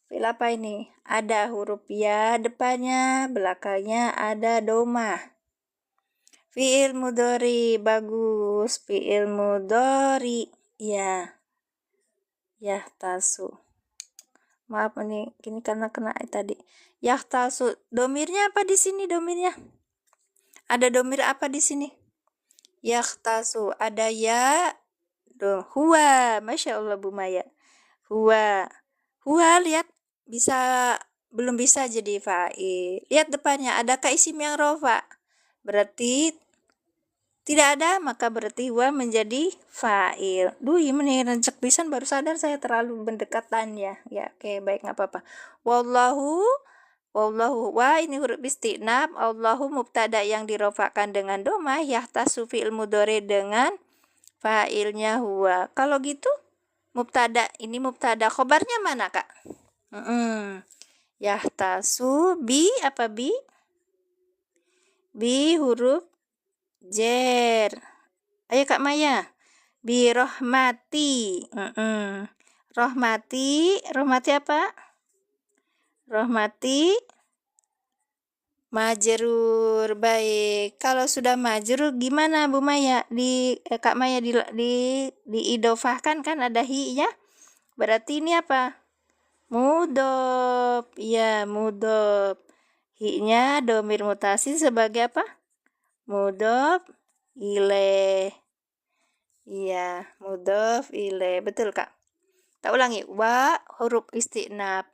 Fiil apa ini? Ada huruf ya depannya, belakangnya ada domah. Fiil mudhari, bagus. Fiil mudhari, ya. Yahtasu. Maaf ini karena kena tadi. Yahtasu. Domirnya apa di sini domirnya? Ada domir apa di sini? Yahtasu. Ada ya. Huwa. Masya Allah Bu Maya. Huwa. Huwa lihat belum bisa jadi fa'il. Lihat depannya adakah isim yang rofa? Berarti tidak ada, maka berarti huwa menjadi fa'il. Ini rencek pisan baru sadar saya terlalu berdekatan ya. Ya, oke, baik nggak apa-apa. Wallahu wa ini huruf istinab. Allahu mubtada yang dirofakan dengan domah, yahtasu fi'il mudhari dengan fa'ilnya huwa. Kalau gitu mubtada, ini mubtada, khobarnya mana kak? Yahtasu bi apa bi? Bi huruf jer. Ayo kak Maya. Bi rohmati. Rohmati apa? Rohmati majrur. Baik. Kalau sudah majrur gimana Bu Maya? Kak Maya diidofahkan kan ada hi ya? Berarti ini apa? Mudhof. Ya, mudhof. Hi-nya domir mutasil sebagai apa? Mudhof ilaih. Iya, mudhof ilaih. Betul kak. Tak ulangi. Wa huruf istinab.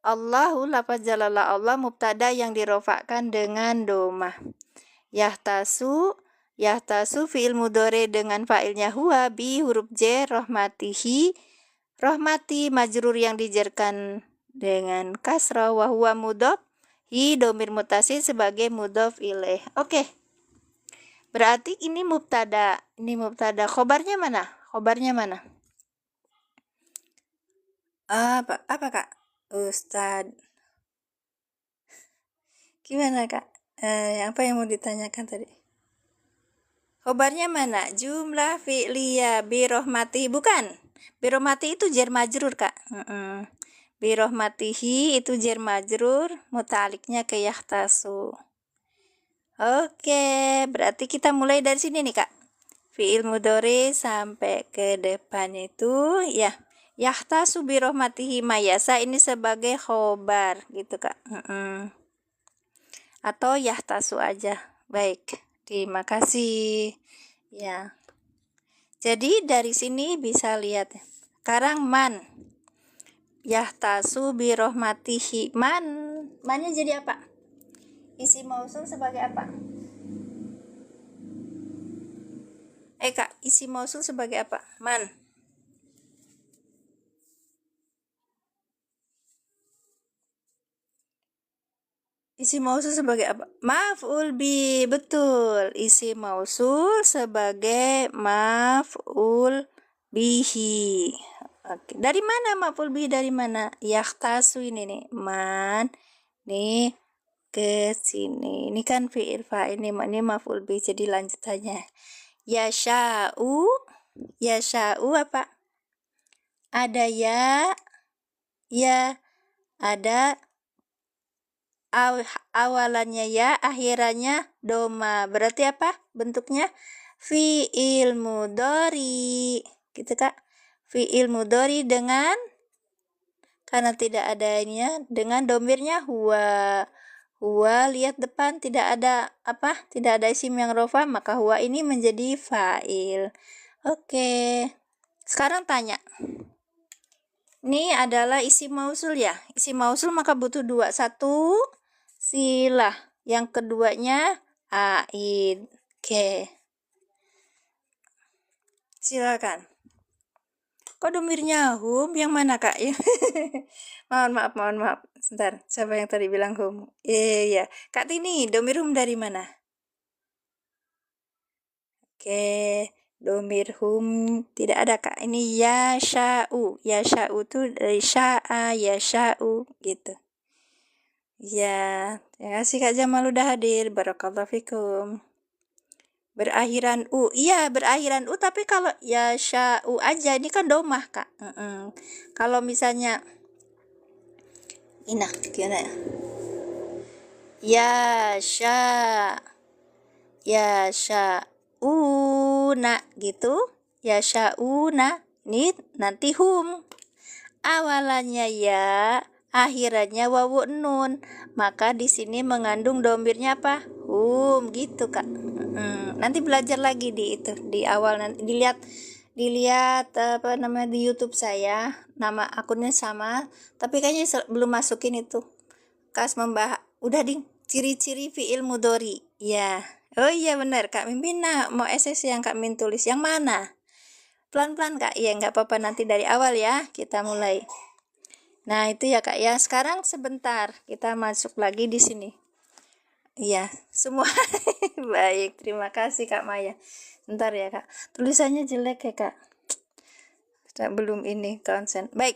Allahu lafaz jalala Allah mubtada yang dirofakkan dengan domah. Yahtasu fi'il mudhari dengan fa'ilnya huwa bi huruf j rohmatihi. Rohmati majrur yang dijerkan dengan kasrah wa huwa mudhof. Hi domir mutasil sebagai mudhof ilaih. Oke. Berarti ini mubtada. Khobarnya mana? Apa kak? Ustad. Gimana kak? Apa yang mau ditanyakan tadi? Khobarnya mana? Jumlah fi'liyah birohmati. Bukan. Birohmati itu jar majrur kak. Birohmatihi itu jar majrur, mutaliknya ke yahtasu. Oke, berarti kita mulai dari sini nih kak. Fi'il mudhari sampai ke depannya itu ya. Yahtasu birohmatihi mayasa ini sebagai khobar gitu kak. Atau yahtasu aja. Baik, terima kasih. Ya. Jadi dari sini bisa lihat. Sekarang man. Yahtasu birohmatihi mannya jadi apa? Isim mausul sebagai apa? Kak, isim mausul sebagai apa? Man. Isim mausul sebagai apa? Maf'ul bi. Betul. Isim mausul sebagai maf'ul bihi. Oke. Dari mana maf'ul bihi? Dari mana? Yahtasu ini nih. Man. Nih ke sini. Ini kan fi'il fa'il ini maf'ul bihi. Jadi lanjutannya. Yasha'u apa? Ada ya. Ada awalannya ya, akhirannya doma. Berarti apa bentuknya? Fi'il mudhari. Gitu kak. Fi'il mudhari dengan, karena tidak adanya, dengan domirnya huwa. Huwa, lihat depan tidak ada apa? Tidak ada isim yang rofa, maka huwa ini menjadi fa'il. Oke. Sekarang tanya. Ini adalah isim mausul ya. Isim mausul maka butuh dua. Satu, silah. Yang keduanya aid. Oke. Silakan. Kok domirnya hum? Yang mana, Kak? Mohon maaf. Sebentar, siapa yang tadi bilang hum? Iya. Kak Tini, domir hum dari mana? Oke, domir hum tidak ada, Kak. Ini yasha'u. Yasha'u tuh dari sya'a, yasha'u gitu. Ya, terima kasih Kak Jamal udah hadir. Barakallahu fikum. Berakhiran u. Iya, berakhiran u, tapi kalau yasha'u aja ini kan domah, Kak. Kalau misalnya Ina, gimana ya? Yasha'una gitu. Yasha'una. Ini nanti hum. Awalannya ya, akhirannya wawu nun. Maka di sini mengandung domirnya apa? Hum gitu, Kak. Nanti belajar lagi di itu di awal, nanti dilihat apa namanya di YouTube saya, nama akunnya sama, tapi kayaknya belum masukin itu. Kas membahas udah di ciri-ciri fiil mudhari. Ya. Oh iya benar, Kak Mimin. Nah, mau SS yang Kak Min tulis yang mana? Pelan-pelan, Kak. Ya, nggak apa-apa, nanti dari awal ya kita mulai. Nah, itu ya, Kak ya. Sekarang sebentar kita masuk lagi di sini. Iya, semua baik. Terima kasih Kak Maya. Bentar ya, Kak. Tulisannya jelek ya, Kak. Belum ini konsen. Baik.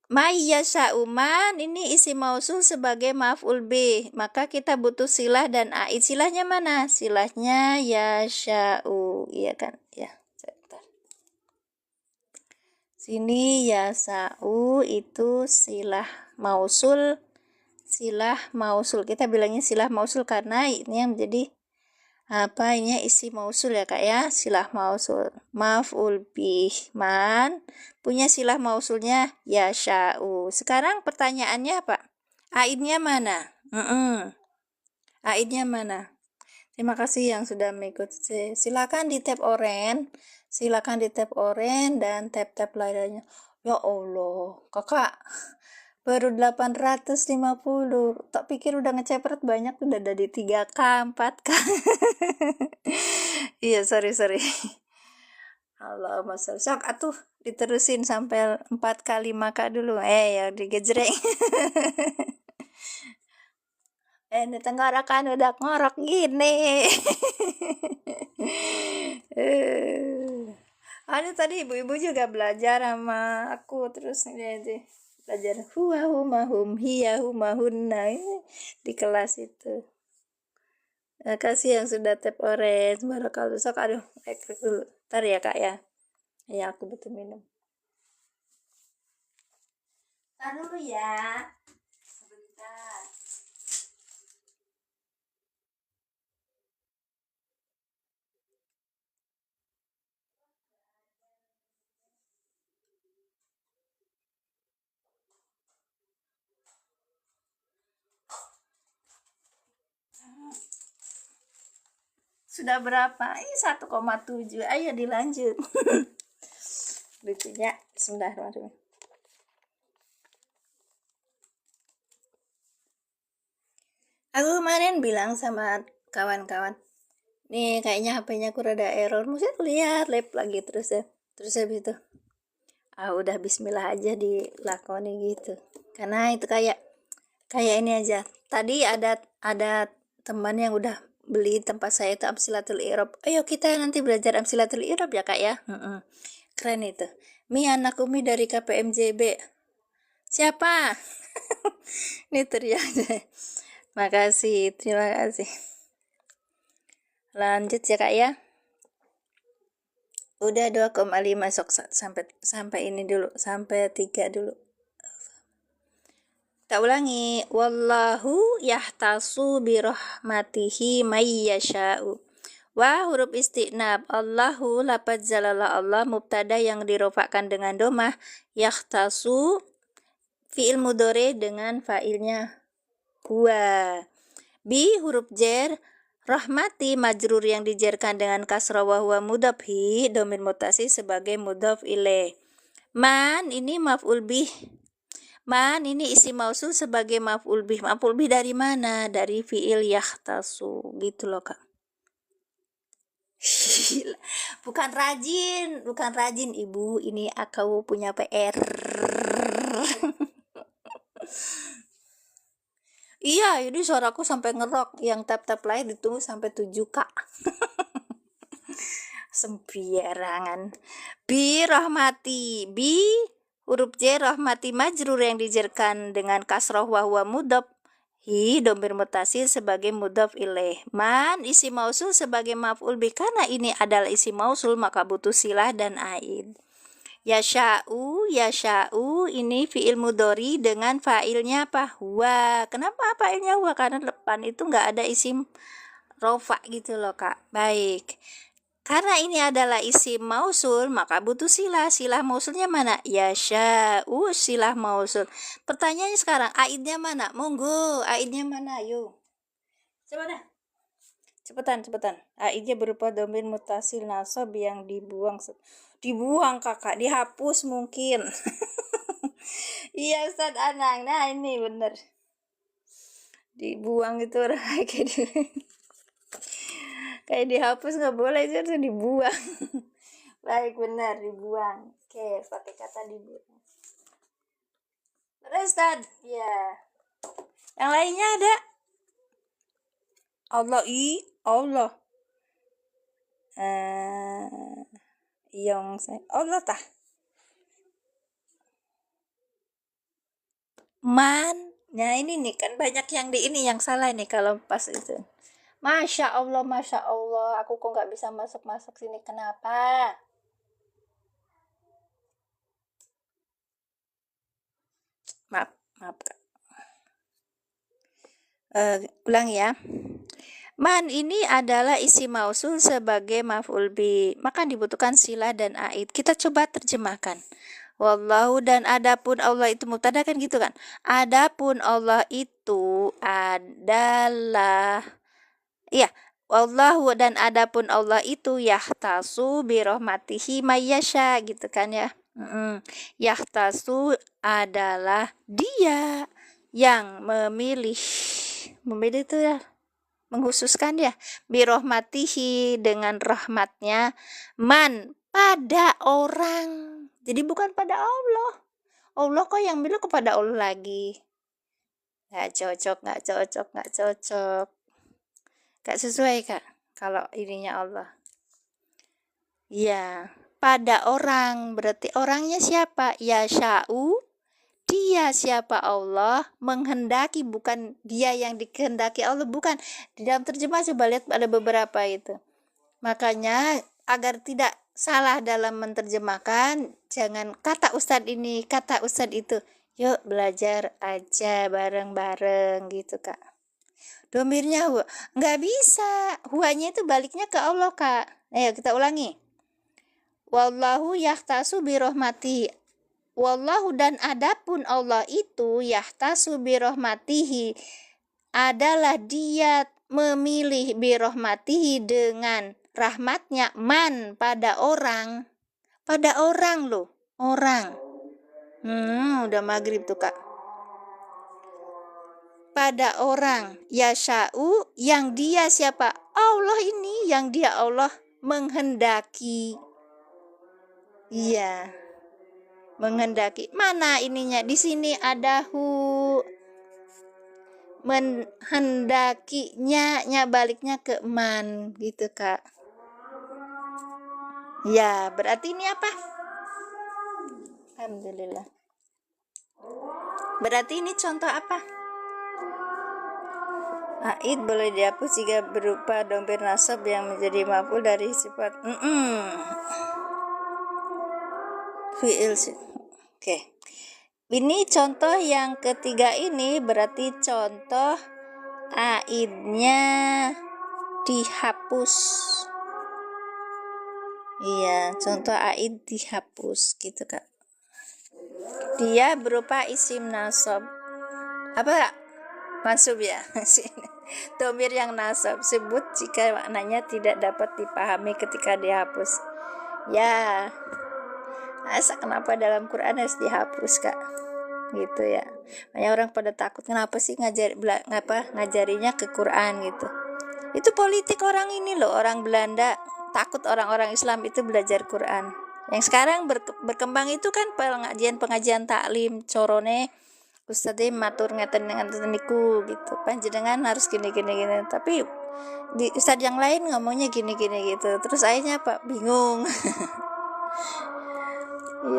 Maya sya'uman ini isi mausul sebagai maf'ul bih. Maka kita butuh silah dan aid. Silahnya mana? Silahnya ya sya'u. Iya kan? Ya. Bentar. Sini ya sya'u itu silah mausul. Silah mausul. Kita bilangnya silah mausul karena ini yang menjadi ini isi mausul ya, Kak ya. Silah mausul. Maf'ul bih man punya silah mausulnya ya sya'u. Sekarang pertanyaannya apa? Aidnya mana? Aidnya mana? Terima kasih yang sudah mengikuti. Silakan di tab orange. Dan tab lainnya. Ya Allah, Kakak baru 850. Tak pikir udah ngecepret banyak, udah ada di 3K, 4K. Iya, sorry. Allah masuk sok atuh diterusin sampai 4K 5K dulu. Ya digejreng. Ini tenggorokan udah ngorok gini. Ada tadi ibu-ibu juga belajar sama aku, terus ini belajar huwa humahum hiya humahunna di kelas itu. Terima kasih yang sudah tap orange. Barakallahu sok. Aduh, klik dulu. Ntar ya, Kak ya. Ya, aku butuh minum. Ntar dulu ya. Sebentar. Sudah berapa? Ini 1,7. Ayo dilanjut. Lucunya. Bismillahirrahmanirrahim. Aku kemarin bilang sama kawan-kawan, nih kayaknya HP-nya aku rada error. Mesti lihat lab lagi terus ya. Terus habis itu, udah bismillah aja dilakoni gitu. Karena itu kayak ini aja. Tadi ada teman yang udah beli tempat saya itu Amsilatul I'rab. Ayo kita nanti belajar Amsilatul I'rab ya, Kak ya. Keren itu. Mi anak Umi dari KPMJB. Siapa? Ini teriak. Makasih, terima kasih. Lanjut ya, Kak ya. Udah 2,5 sok sampai ini dulu, sampai 3 dulu. Tak ulangi. Wallahu yahtasu birahmatihi may yasha'u. Wa huruf isti'nab. Allahu lafaz jalalah Allah mubtada yang dirofakkan dengan domah. Yahtasu fi'il mudhari dengan fa'ilnya huwa. Bi huruf jer. Rahmati majrur yang dijerkan dengan kasrah wa huwa mudhaf hi domir mutasi sebagai mudhaf ilaih. Man ini maf'ul bih. Man ini isim mausul sebagai maf'ul bih. Maf'ul bih dari mana? Dari fi'il yahtasu. Gitu loh, Kak. bukan rajin Ibu, ini aku punya PR. Iya, jadi suaraku sampai ngerok, yang tap-tap lain ditunggu sampai 7 Kak. Sembarangan. Bi rahmati, bi huruf J rahmati majrur yang dijerkan dengan kasroh wa huwa mudhof. Hi domir mutasil sebagai mudhof ilaih. Man isi mausul sebagai maf'ul bih, karena ini adalah isi mausul maka butuh silah dan aid. Yasha'u ini fi'il mudhari dengan fa'ilnya apa? Huwa. Kenapa fa'ilnya huwa? Karena depan itu nggak ada isim rofa gitu loh Kak. Baik. Karena ini adalah isim mausul, maka butuh silah. Silah mausulnya mana? Yasha'u silah mausul. Pertanyaannya sekarang, aidnya mana? Monggo, aidnya mana? Yuk. Coba dah. Cepetan. Aidnya berupa domir mutasil nasab yang dibuang Kakak, dihapus mungkin. Iya Ustaz Anang, nah ini bener. Dibuang itu kayak dihapus nggak boleh, itu harus dibuang. Baik, benar, dibuang. Oke, pakai kata dibuang. Terus Ustaz, ya. Yang lainnya ada Allah. Allah tah. Man. Nah ini nih kan banyak yang yang salah nih kalau pas itu. Masya Allah, aku kok nggak bisa masuk sini, kenapa? Maaf Kak. Ulang ya. Man ini adalah isi mausul sebagai maf'ul bih, maka dibutuhkan silah dan aid. Kita coba terjemahkan. Wallahu, dan adapun Allah itu mubtada kan gitu kan. Adapun Allah itu adalah, iya, wallahu dan adapun Allah itu yahtasu bi rahmatihi mayyasha gitu kan ya. Yahtasu adalah dia yang memilih itu ya, menghususkan ya, bi rahmatihi dengan rahmatnya, man pada orang. Jadi bukan pada Allah. Allah kok yang bilang kepada Allah lagi. Nggak cocok. Nggak sesuai Kak, kalau ininya Allah. Ya, pada orang, berarti orangnya siapa? Yasha'u, dia siapa? Allah, menghendaki, bukan dia yang dikehendaki Allah, bukan. Di dalam terjemah coba lihat ada beberapa itu. Makanya agar tidak salah dalam menerjemahkan, jangan kata Ustadz ini, kata Ustadz itu. Yuk belajar aja bareng-bareng gitu Kak. Domirnya huwa, nggak bisa. Huwanya itu baliknya ke Allah Kak. Ayo kita ulangi. Wallahu yahtasu bi rahmatihi. Wallahu dan adapun Allah itu yahtasu bi rahmatihi adalah dia memilih bi rahmatihi dengan rahmatnya, man pada orang loh, orang. Udah maghrib tuh Kak. Pada orang, yasha'u yang dia siapa? Allah ini yang dia Allah menghendaki. Iya. Menghendaki. Mana ininya? Di sini ada hu. Menghendakinya, baliknya ke man gitu Kak. Ya, berarti ini apa? Alhamdulillah. Berarti ini contoh apa? Aid boleh dihapus jika berupa domir nasab yang menjadi maf'ul dari sifat fi'il. Oke. Ini contoh yang ketiga, ini berarti contoh aidnya dihapus. Iya, contoh aid dihapus gitu Kak. Dia berupa isim nasab. Apa? Mansub ya. Domir yang nasab, sebut jika maknanya tidak dapat dipahami ketika dihapus. Ya. Kenapa dalam Quran harus dihapus Kak? gitu ya. Banyak orang pada takut, kenapa sih ngajarinya ke Quran gitu. Itu politik orang ini loh, orang Belanda takut orang-orang Islam itu belajar Quran. Yang sekarang berkembang itu kan pengajian taklim corone Ustadz matur ngeten niku gitu. Panjenengan harus gini. Tapi di ustadz yang lain ngomongnya gini gitu. Terus akhirnya Pak bingung.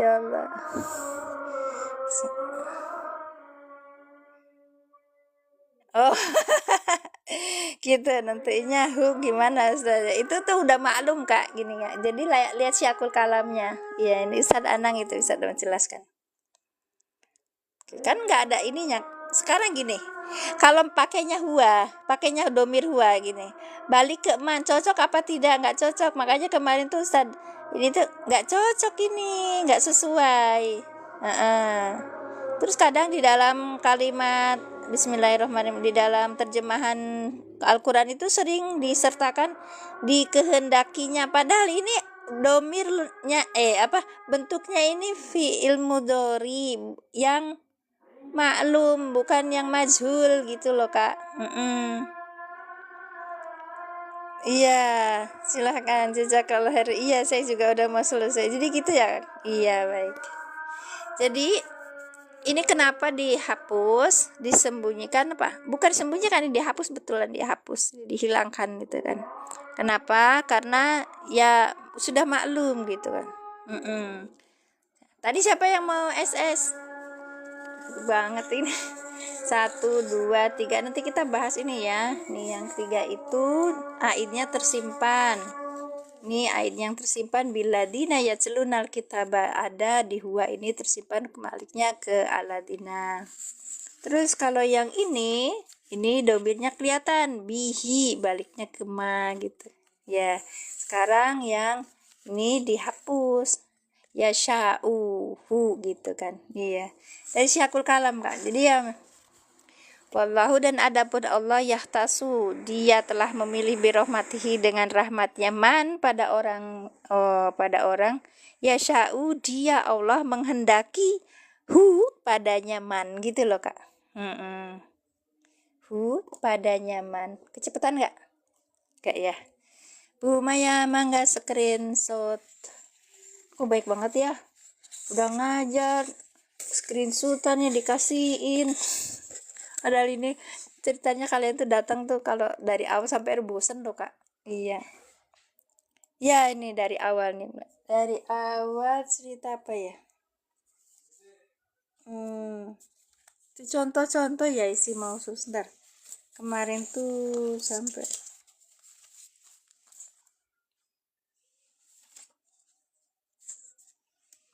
Ya Allah. Oh. Gitu nantinya gimana Ustaz? Itu tuh udah maklum Kak gini ya. Jadi lihat syakul kalamnya. Ya ini Ustadz Anang itu bisa menjelaskan. Kan nggak ada ininya. Sekarang gini, kalau pakainya domir huwa gini, balik ke man cocok apa tidak, nggak cocok. Makanya kemarin tuh Ustadz ini tuh nggak cocok, ini nggak sesuai. Terus kadang di dalam kalimat Bismillahirrahmanirrahim, di dalam terjemahan Al-Quran itu sering disertakan dikehendakinya, padahal ini domirnya bentuknya ini fi'il mudhari yang maklum, bukan yang majhul gitu loh Kak. Iya, silahkan jazakallah khair. Iya, saya juga udah mau selesai. Jadi gitu ya. Iya, baik. Jadi ini kenapa dihapus, disembunyikan apa? Bukan disembunyikan, dihapus, betulan dihapus, dihilangkan gitu kan. Kenapa? Karena ya sudah maklum gitu kan. Tadi siapa yang mau SS? Banget ini. 1, 2, 3. Nanti kita bahas ini ya. Nih yang 3 itu aidnya tersimpan. Ini aid yang tersimpan bila dina ya celunal kitaba, ada di huwa ini tersimpan kebaliknya ke aladina. Terus kalau yang ini domirnya kelihatan bihi, baliknya ke ma gitu. Ya, sekarang yang ini dihapus. Ya sya'uhu gitu kan. Iya. Dari syakul kalam Kak. Jadi ya wallahu, dan adapun Allah yahtasu, dia telah memilih birahmatihi dengan rahmatnya man pada orang yasha'u, dia Allah menghendaki padanya man gitu loh Kak. Padanya man. Kecepatan enggak ya? Bu Maya mangga screenshot. Kok baik banget ya, udah ngajar screenshotannya dikasihin. Padahal ini ceritanya kalian tuh datang tuh kalau dari awal sampai bosen loh Kak. Iya. Ya ini dari awal nih. Dari awal cerita apa ya? Itu contoh-contoh ya isi mausul sebentar. Kemarin tuh sampai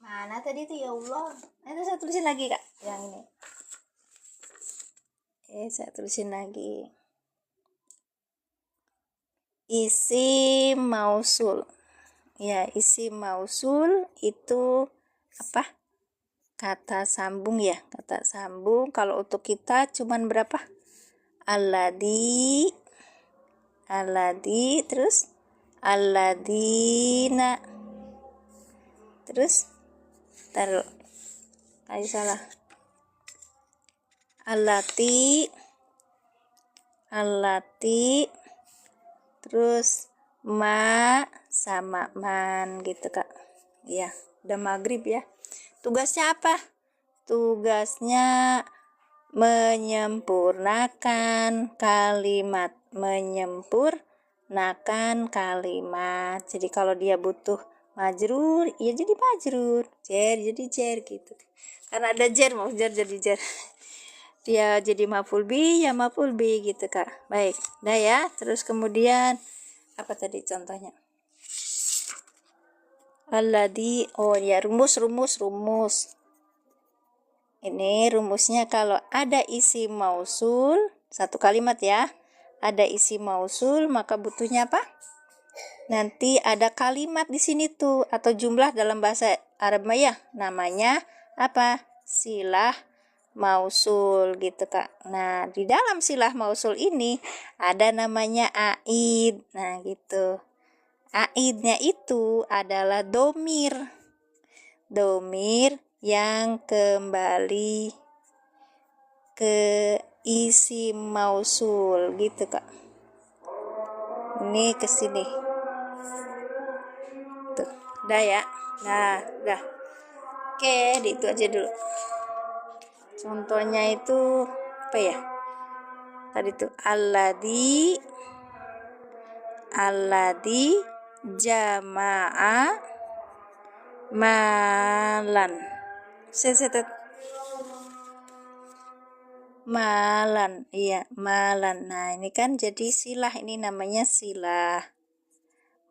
mana tadi tuh ya Allah. Itu saya tulisin lagi Kak, yang ini. Saya tulisin lagi. Isi mausul. Ya, isi mausul itu apa? Kata sambung ya, kata sambung. Kalau untuk kita cuman berapa? Alladzi, terus alladina, terus taruh ayo salah, allati, terus ma sama man gitu Kak. Ya, udah maghrib ya. Tugasnya apa? Tugasnya menyempurnakan kalimat. Jadi kalau dia butuh majrur, ya jadi majrur, jar jadi jar gitu. Karena ada jar, mau jar jadi jar. Dia jadi maf'ul bi, ya maf'ul bi gitu Kak. Baik, dah ya. Terus kemudian apa tadi contohnya? Alladzi, oh ya, rumus. Ini rumusnya kalau ada isi mausul, satu kalimat ya, ada isi mausul, maka butuhnya apa? Nanti ada kalimat di sini tuh, atau jumlah dalam bahasa Arab ya, namanya apa? Silah mausul gitu Kak. Nah, di dalam silah mausul ini ada namanya aid. Nah, gitu. Aidnya itu adalah domir yang kembali ke isim mausul gitu Kak. Ini ke sini. Tuh, udah ya. Nah, udah. Oke, itu aja dulu. Contohnya itu apa ya? Tadi tuh alladzi jama'a malan. Malan, iya, malan. Nah, ini kan jadi silah, ini namanya silah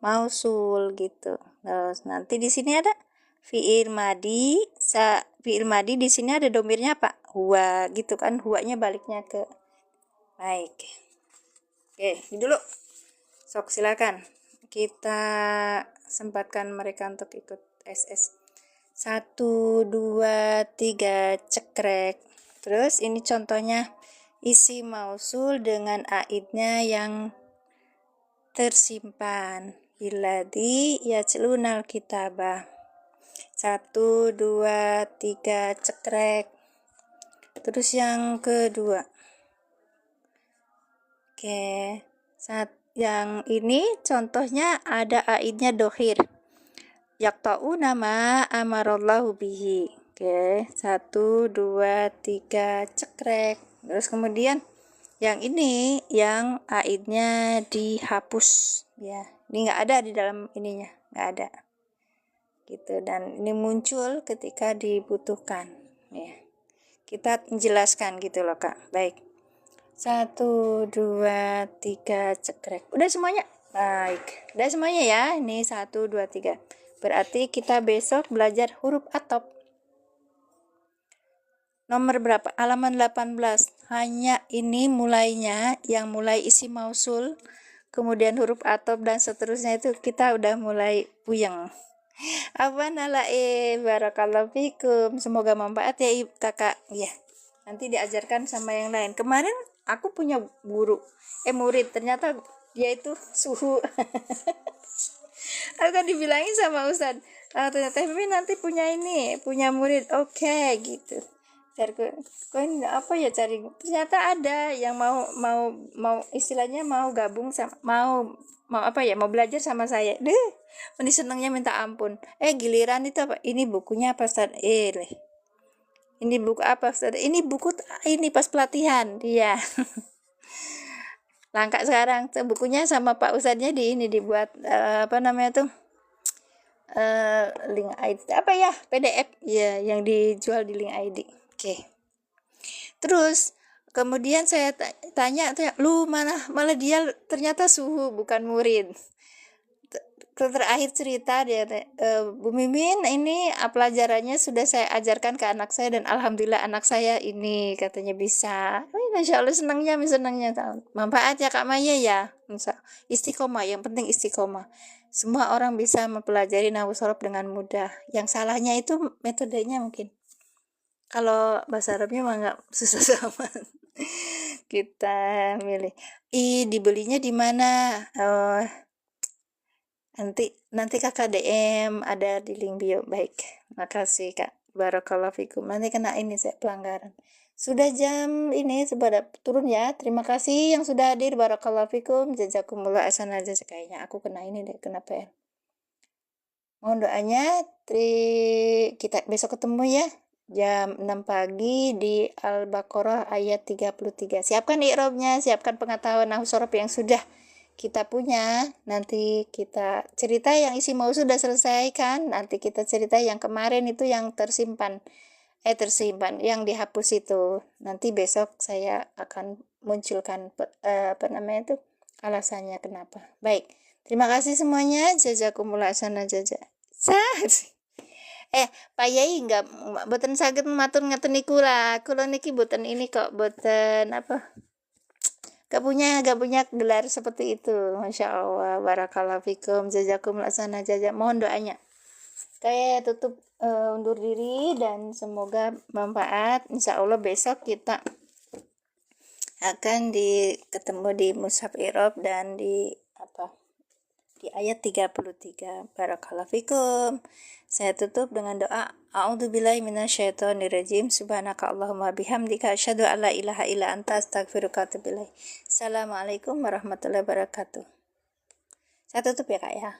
mausul gitu. Terus nanti di sini ada fi'il madi, fi'il madi di sini ada domirnya apa? Huwa gitu kan, huwanya baliknya ke. Baik. Oke, ini dulu. Sok silakan. Kita sempatkan mereka untuk ikut SS. 1, 2, 3, cekrek. Terus ini contohnya isi mausul dengan aidnya yang tersimpan. Illadzi yajlunal kitabah. 1, 2, 3, cekrek. Terus yang kedua. Oke. Yang ini contohnya ada aidnya dohir. Yaqta'una ma amarallahu bihi. Oke, 1, 2, 3, cekrek. Terus kemudian yang ini yang aidnya dihapus ya. Ini nggak ada di dalam ininya, nggak ada. Gitu, dan ini muncul ketika dibutuhkan ya. Kita menjelaskan gitu loh Kak. Baik. 1, 2, 3, cekrek. Udah semuanya? Baik. Udah semuanya ya. Ini 1, 2, 3. Berarti kita besok belajar huruf atop. Nomor berapa? Halaman 18. Hanya ini mulainya, yang mulai isi mausul, kemudian huruf atop dan seterusnya itu kita udah mulai puyeng. Barakallahu fikum. Semoga manfaat ya Kakak. Ya. Nanti diajarkan sama yang lain. Kemarin aku punya murid, ternyata dia itu suhu. Aku kan dibilangin sama Ustadz, ternyata nanti punya murid, oke, gitu. Kok ini apa ya cari? Ternyata ada yang mau istilahnya mau gabung sama mau belajar sama saya. Ini senangnya minta ampun. Giliran itu apa? Ini bukunya apa Ustadz? Ini buku apa Ustadz? Ini buku ini pas pelatihan dia. Langka sekarang bukunya sama Pak Ustadznya dibuat apa namanya tuh link ID apa ya, PDF ya, yang dijual di link ID. Oke. Terus kemudian saya tanya lu malah dia ternyata suhu bukan murid. Terakhir cerita dia Bu Mimin, ini pelajarannya sudah saya ajarkan ke anak saya dan alhamdulillah anak saya ini katanya bisa. Masya Allah, senangnya manfaat ya Kak Maya ya. Istiqomah, yang penting istiqomah. Semua orang bisa mempelajari nahwu shorof dengan mudah. Yang salahnya itu metodenya mungkin. Kalau bahasa Arabnya mah nggak susah sama. Kita milih. Dibelinya di mana? Nanti Kakak DM ada di link bio. Baik, makasih Kak. Barakallahu fikum. Nanti kena ini saya pelanggaran. Sudah jam ini sebadak turun ya. Terima kasih yang sudah hadir. Barakallahu fikum. Jazakumullah ahsanal jazaa. Kayaknya aku kena ini deh, kena PR. Mohon doanya. Kita besok ketemu ya. Jam 6 pagi di Al-Baqarah ayat 33. Siapkan i'rabnya, siapkan pengetahuan nahwu shorof yang sudah kita punya. Nanti kita cerita yang isi mau sudah selesai kan, nanti kita cerita yang kemarin itu yang tersimpan yang dihapus itu. Nanti besok saya akan munculkan alasannya kenapa. Baik, terima kasih semuanya. Jazakumullah ahsanal jazaa. Pak Yai enggak boten saged matur ngeten niku lah. Kula niki boten ini kok, boten apa? Gak punya gelar seperti itu. Masya Allah, barakallahu fikum, jazakumullah ahsanal jazaa. Mohon doanya. Saya tutup undur diri dan semoga manfaat. Insya Allah besok kita akan ketemu di Mushaf I'rab dan di di ayat 33. Barakallahu fikum. Saya tutup dengan doa. A'udzubillahi minasyaitonirrajim. Subhanaka Allahumma bihamdika asyhadu an la ilaha illa anta astaghfiruka wa atubu ilaik. Assalamualaikum warahmatullahi wabarakatuh. Saya tutup ya Kak ya.